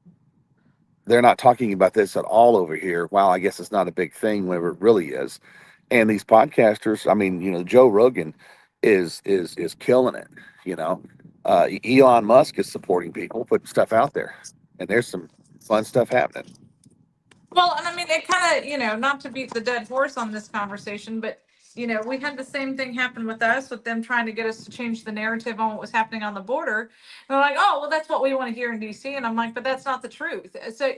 they're not talking about this at all over here. Wow, I guess it's not a big thing whenever it really is. And these podcasters, I mean, Joe Rogan is killing it. You know, Elon Musk is supporting people, putting stuff out there, and there's some fun stuff happening. Well, and I mean, it kind of, not to beat the dead horse on this conversation, but, we had the same thing happen with us, with them trying to get us to change the narrative on what was happening on the border. And they're like, oh, well, that's what we want to hear in DC. And I'm like, but that's not the truth. So,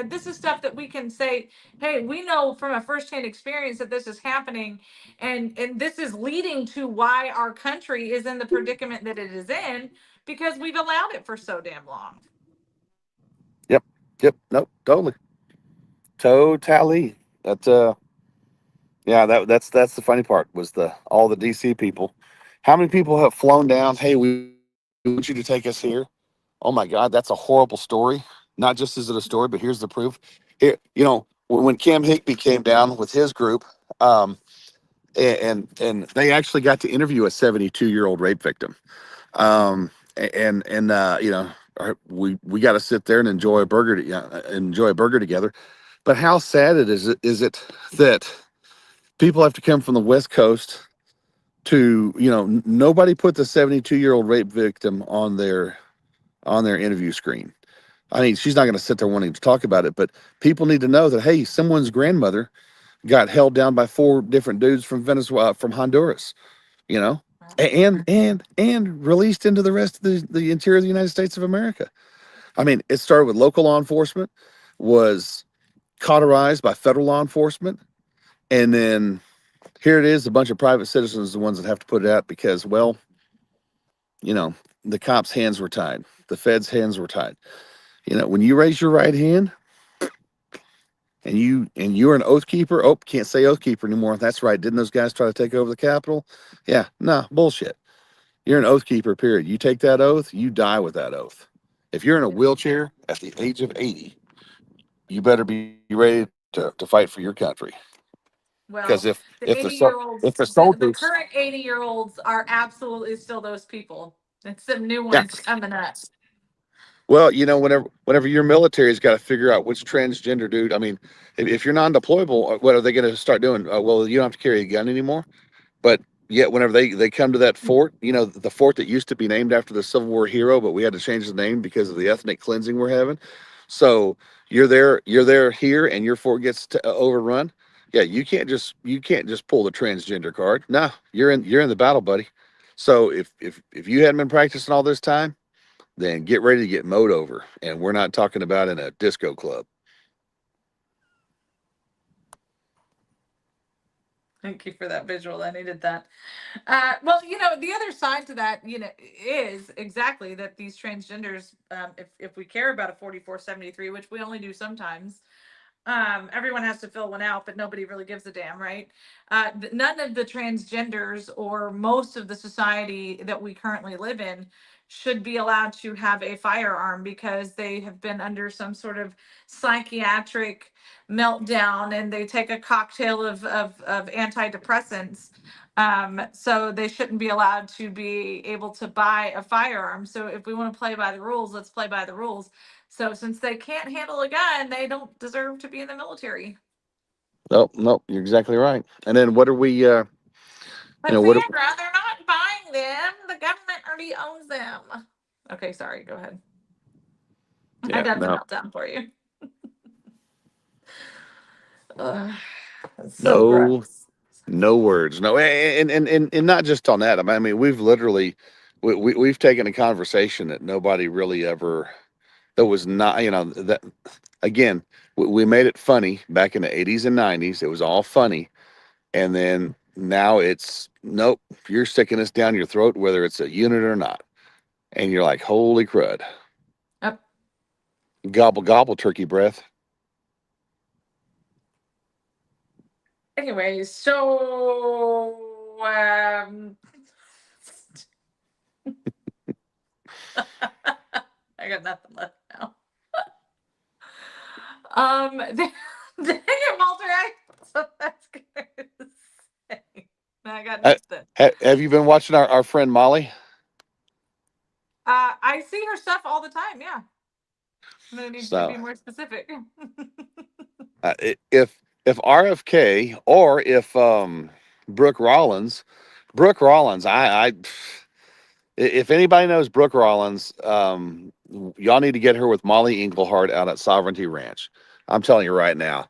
this is stuff that we can say, hey, we know from a firsthand experience that this is happening. And this is leading to why our country is in the predicament that it is in, because we've allowed it for so damn long. Yep, yep, nope, totally. That Yeah, that's the funny part was the all the DC people. How many people have flown down? Hey, we want you to take us here. Oh my God, that's a horrible story. Not just is it a story, but here's the proof. Here, when Cam Higby came down with his group, um, and they actually got to interview a 72-year-old rape victim. And we got to sit there and enjoy a burger together. But how sad it is that people have to come from the West Coast to nobody put the 72-year-old rape victim on their interview screen. I mean, she's not going to sit there wanting to talk about it, but people need to know that, hey, someone's grandmother got held down by four different dudes from Venezuela, from Honduras, you know, and released into the rest of the interior of the United States of America. I mean, it started with local law enforcement, was cauterized by federal law enforcement, and then here it is, a bunch of private citizens, the ones that have to put it out because, well, you know, the cops' hands were tied, the feds' hands were tied. When you raise your right hand and you're an oath keeper, oh, can't say oath keeper anymore. That's right. Didn't those guys try to take over the Capitol? Yeah, nah, bullshit. You're an oath keeper, period. You take that oath, you die with that oath. If you're in a wheelchair at the age of 80, you better be ready to fight for your country. Because Well, if the the 80-year-olds, the soldiers, current 80-year-olds are absolutely still those people. It's some new yeah. ones coming up. Well, whenever your military's got to figure out which transgender dude. I mean, if you're non-deployable, what are they going to start doing? Well, you don't have to carry a gun anymore. But yet, whenever they come to that fort, the fort that used to be named after the Civil War hero, but we had to change the name because of the ethnic cleansing we're having. So you're there here, and your fort gets overrun. Yeah, you can't just pull the transgender card. No, you're in the battle, buddy. So if you hadn't been practicing all this time, then get ready to get mowed over. And we're not talking about in a disco club. Thank you for that visual. I needed that. Well, the other side to that, is exactly that these transgenders, if we care about a 4473, which we only do sometimes, everyone has to fill one out, but nobody really gives a damn, right? None of the transgenders or most of the society that we currently live in should be allowed to have a firearm because they have been under some sort of psychiatric meltdown and they take a cocktail of antidepressants. So they shouldn't be allowed to be able to buy a firearm. So if we want to play by the rules, let's play by the rules. So since they can't handle a gun, they don't deserve to be in the military. No, no, you're exactly right. And then what are we? But What? Sandra, they're not buying them. The government already owns them. Okay, sorry. Go ahead. I Yeah, got the no, meltdown for you. Ugh, it's so no, gross. no words. No, and not just on that. I mean, we've literally we've taken a conversation that nobody really ever that was not that again we made it funny back in the 80s and 90s. It was all funny, and then now it's nope. You're sticking this down your throat, whether it's a unit or not, and you're like, holy crud, Yep. gobble gobble, turkey breath. Anyways, so I got nothing left now. Dang it, Walter. So that's good to say. No, I got Uh, nothing. have you been watching our friend Molly? I see her stuff all the time. Yeah, I'm gonna need you to So be more specific. if if RFK or if Brooke Rollins, Brooke Rollins, if anybody knows Brooke Rollins, y'all need to get her with Molly Englehart out at Sovereignty Ranch. I'm telling you right now,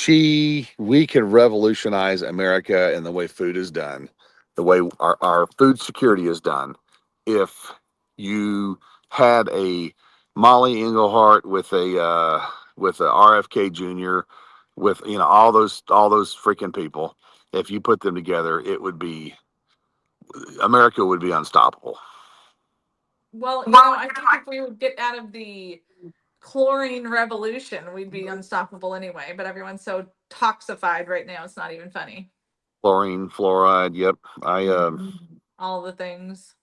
we can revolutionize America and the way food is done, the way our food security is done. If you had a Molly Englehart with a RFK Jr. with all those freaking people, if you put them together, it would be America would be unstoppable. Well, I think if we would get out of the chlorine revolution, we'd be unstoppable anyway. But everyone's so toxified right now; it's not even funny. Chlorine, fluoride. Yep. All the things.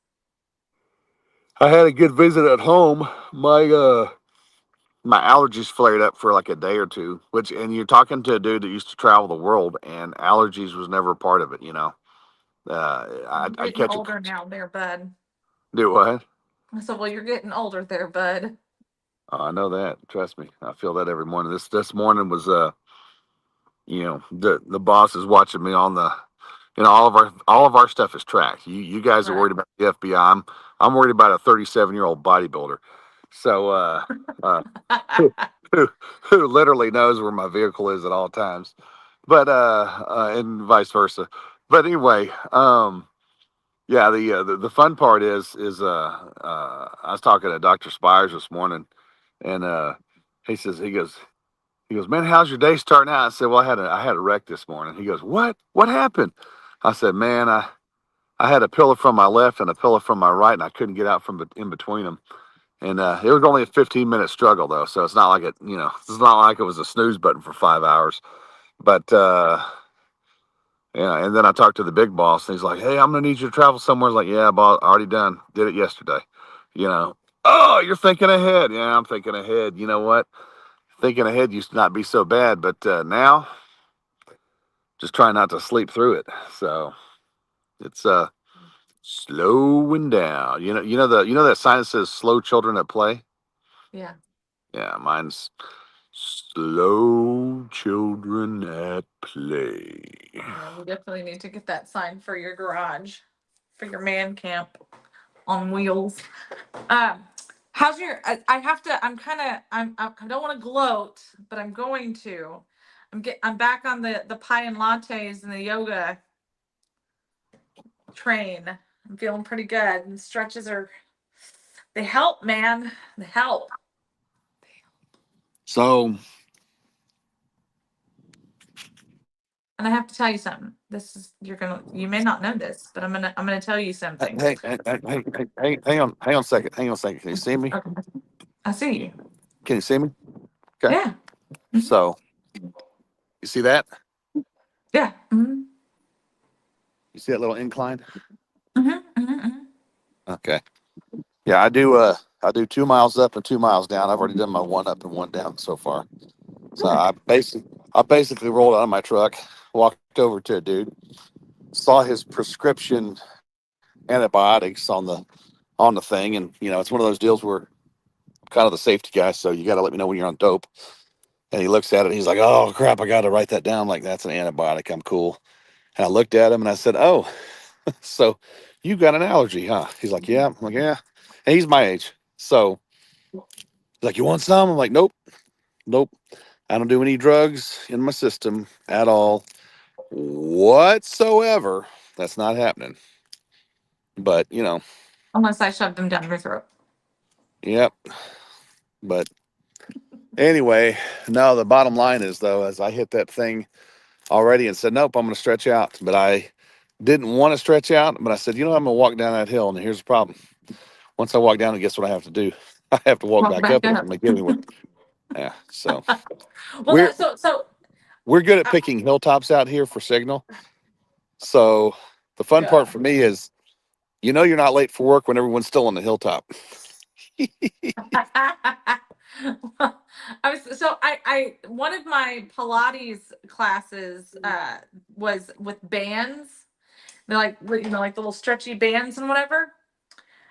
I had a good visit at home. My allergies flared up for like a day or two. And you're talking to a dude that used to travel the world, and allergies was never a part of it. I'd Getting catch a older now, there, bud. do what? I said, well, you're getting older there, bud. I know that. Trust me, I feel that every morning. This morning was the boss is watching me on the all of our stuff is tracked. You guys are Right. worried about the FBI. I'm worried about a 37-year-old bodybuilder. So uh who, who literally knows where my vehicle is at all times. But and vice versa. But anyway, yeah, the fun part I was talking to Dr. Spires this morning, and he goes, man, how's your day starting out? I said, well, I had a wreck this morning. He goes, what happened? I said, man, I had a pillow from my left and a pillow from my right, and I couldn't get out from in between them. And it was only a 15-minute struggle though, so it's not like it's not like it was a snooze button for 5 hours. But yeah, and then I talked to the big boss, and he's like, hey, I'm gonna need you to travel somewhere. I was like, yeah, boss, already done, did it yesterday. You know, oh, you're thinking ahead. Yeah, I'm thinking ahead. You know what? Thinking ahead used to not be so bad, but now just trying not to sleep through it. So it's slowing down. That sign that says "slow children at play." Yeah. Yeah, mine's slow children at play. Yeah, we definitely need to get that sign for your garage, for your man camp on wheels. Um, how's your? I have to. I'm kind of. I don't want to gloat, but I'm going to. I'm back on the pie and lattes and the yoga train. I'm feeling pretty good. And stretches are. They help, man. They help. So And I have to tell you something. This is you may not know this, but I'm gonna tell you something. hang on a second. Hang on a second. Can you see me? Okay. I see you. Can you see me? Okay. Yeah. Mhm. So you see that? Yeah. Hmm. You see that little incline? Hmm. Hmm. Okay. Yeah, I do 2 miles up and 2 miles down. I've already done my one up and one down so far. So Good. I basically rolled out of my truck, walked over to a dude, saw his prescription antibiotics on the thing, and it's one of those deals where I'm kind of the safety guy, so you got to let me know when you're on dope. And he looks at it, and he's like, "Oh crap, I got to write that down. Like that's an antibiotic. I'm cool." And I looked at him and I said, "Oh, so you got an allergy, huh?" He's like, "Yeah." I'm like, "Yeah." And he's my age, so he's like, "You want some?" I'm like, "Nope, nope. I don't do any drugs in my system at all whatsoever. That's not happening." But Unless I shove them down your throat. yep. But anyway, no. The bottom line is though, as I hit that thing already and said, "Nope, I'm going to stretch out," but I didn't want to stretch out. But I said, "I'm going to walk down that hill." And here's the problem: once I walk down it, guess what I have to do? I have to walk Walk back back up it if I'm up. going to get anywhere. Yeah. So Well, we're so we're good at uh, picking hilltops out here for signal. So the fun part good. for me is, you're not late for work when everyone's still on the hilltop. Well, I one of my Pilates classes was with bands. They're like like the little stretchy bands and whatever.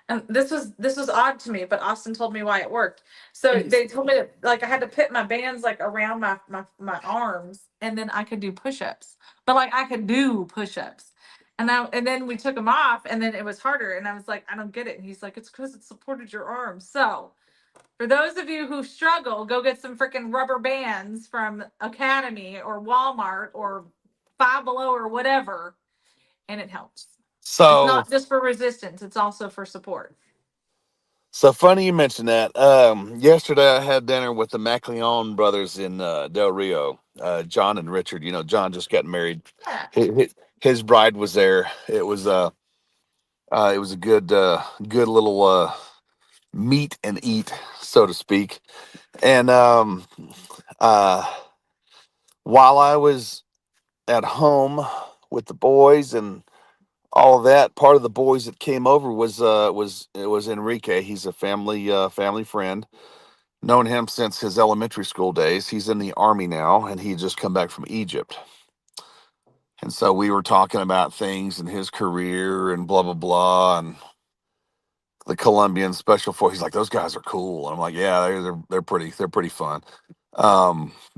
and this was odd to me, but Austin told me why it worked. So they told me that like I had to put my bands like around my arms, and then I could do push-ups. But like I could do push-ups. And then we took them off, and then it was harder. And I was like, I don't get it. And he's like, it's because it supported your arms. So for those of you who struggle, go get some freaking rubber bands from Academy or Walmart or Five Below or whatever, and it helps. It's So not just for resistance; it's also for support. so funny you mentioned that. Yesterday I had dinner with the MacLeon brothers in Del Rio. John and Richard. You know, John just got married. Yeah, His bride was there. It was a good little meet and eat, so to speak. And uh, while I was at home with the boys and all of that, part of the boys that came over was Enrique. He's a family friend. Known him since his elementary school days. He's in the army now, and he just come back from Egypt. And so we were talking about things in his career and blah blah blah, and the Colombian special force. He's like, those guys are cool. And I'm like, yeah, they're pretty fun.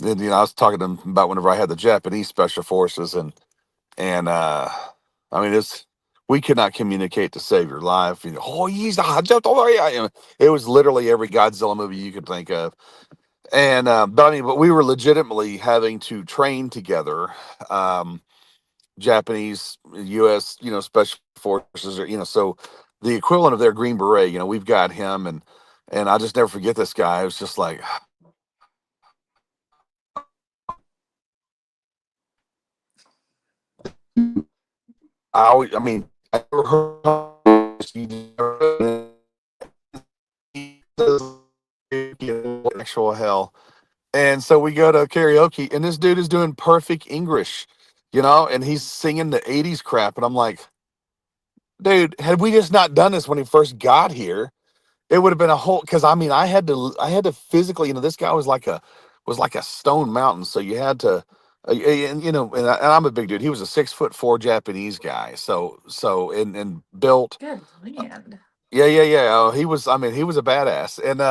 And I was talking to him about whenever I had the Japanese special forces, and I mean, it's we could not communicate to save your life. You know, oh, it was literally every Godzilla movie you could think of. And but I mean, but we were legitimately having to train together. Um, Japanese, U.S., special forces, or so the equivalent of their Green Beret. We've got him, and I just never forget this guy. It was just like I mean, I never heard actual hell. And so we go to karaoke, and this dude is doing perfect English, and he's singing the '80s crap, and I'm like, dude, had we just not done this when he first got here, it would have been a whole. Because I mean, I had to physically, this guy was like a stone mountain, so you had to, and I'm a big dude. He was a 6'4" Japanese guy, so and built. good land. Yeah, yeah, yeah. Oh, he was. I mean, he was a badass, and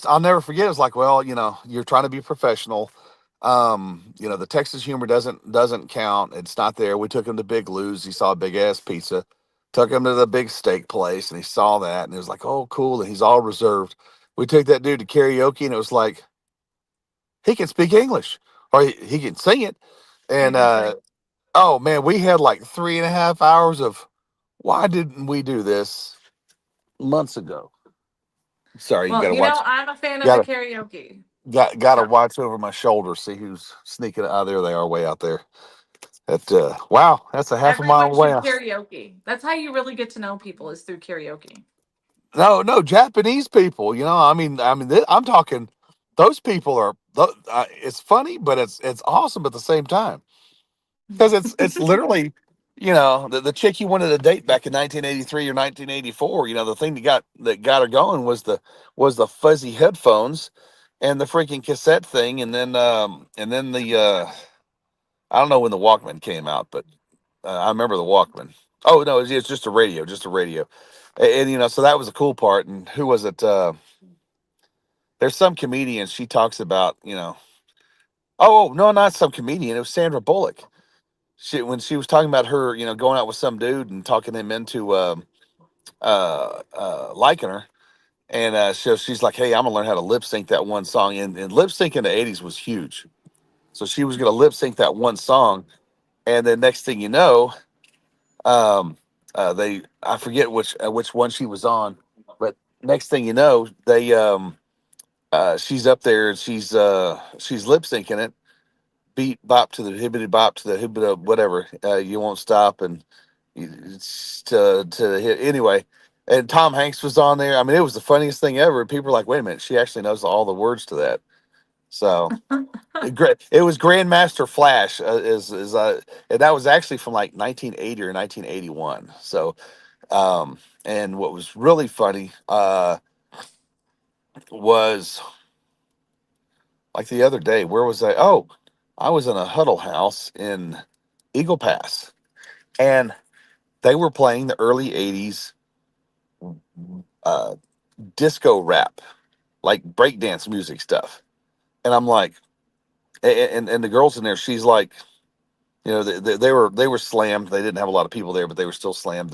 I'll never forget. It was like, well, you're trying to be professional. The Texas humor doesn't count. It's not there. We took him to Big Lou's. He saw a big ass pizza. Took him to the big steak place, and he saw that, and it was like, oh, cool. And he's all reserved. We took that dude to karaoke, and it was like he can speak English, or he can sing it. And Seriously. oh man, we had like 3.5 hours of why didn't we do this months ago? Sorry, you Well, got to watch. I'm a fan of the Got karaoke. got to So watch over my shoulder, see who's sneaking out. There they are, way out there. Wow, that's a half a mile everyone away. should karaoke. That's how you really get to know people is through karaoke. No, no, Japanese people. I'm talking. Those people are. It's funny, but it's awesome at the same time because it's literally, the chick you wanted to date back in 1983 or 1984. The thing that got her going was the fuzzy headphones and the freaking cassette thing, and then the I don't know when the Walkman came out, but I remember the Walkman. Oh no, it's just a radio, just a radio, and so that was the cool part. And who was it? There's some comedian. She talks about. Oh no, not some comedian. It was Sandra Bullock. When she was talking about her, going out with some dude and talking him into liking her, and so she's like, "Hey, I'm gonna learn how to lip sync that one song." And lip sync in the '80s was huge. So she was gonna lip sync that one song, and then next thing you know, um, they I forget which one she was on, but next thing you know, she's up there and she's lip syncing it, beat bop to the hibbity bop to the hibbity whatever, you won't stop, and it's to hit anyway. And Tom Hanks was on there. I mean, it was the funniest thing ever. People were like, "Wait a minute, she actually knows all the words to that." So it was Grandmaster Flash, and that was actually from like 1980 or 1981. So, and what was really funny was like the other day, where was I? Oh, I was in a huddle house in Eagle Pass, and they were playing the early '80s uh, disco rap, like breakdance music stuff. And I'm like, and the girls in there, she's like, you know, they were slammed. They didn't have a lot of people there, but they were still slammed.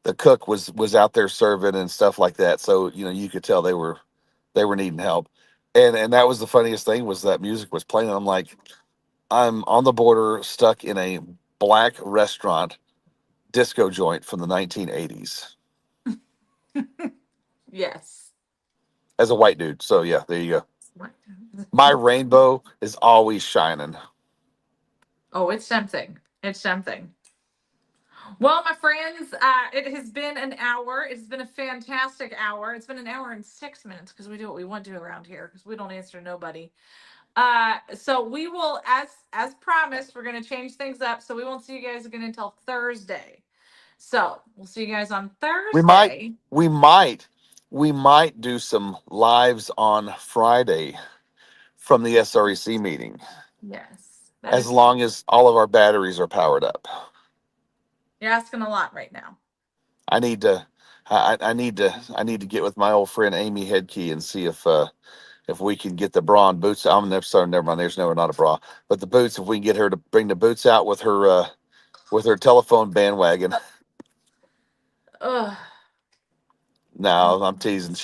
The cook was out there serving and stuff like that. So you know, you could tell they were needing help. And that was the funniest thing was that music was playing. I'm like, I'm on the border, stuck in a black restaurant disco joint from the 1980s Yes. as a white dude. So yeah, there you go. My rainbow is always shining. Oh, it's tempting. It's tempting. Well, my friends, it has been an hour. It's been a fantastic hour. It's been an hour and 6 minutes because we do what we want to around here because we don't answer nobody. So we will, as promised, we're gonna change things up. So we won't see you guys again until Thursday. So we'll see you guys on We might, Thursday. we might, we might do some lives on Friday from the SREC meeting, Yes, that as is true. long as all of our batteries are powered up. You're asking a lot right now. I need to, I need to get with my old friend Amy Headkey and see if we can get the bra and boots. I'm never sorry, never mind. There's no not a bra, but the boots. If we can get her to bring the boots out with her telephone bandwagon. Ugh. No, I'm teasing.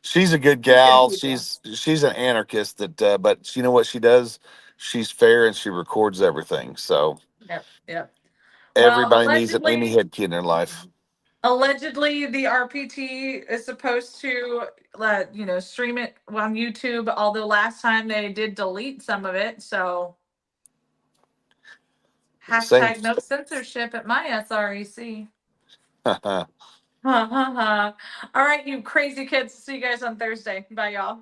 She's a good Good gal. people. She's an anarchist that, but you know what she does? She's fair and she records everything. So Yep. Yep. Well, everybody needs an Amy Headkey in their life. allegedly, the RPT is supposed to stream it on YouTube. Although last time they did delete some of it, so Same. hashtag no censorship at my SREC. Ha ha ha. All right, you crazy kids. See you guys on Thursday. Bye, y'all.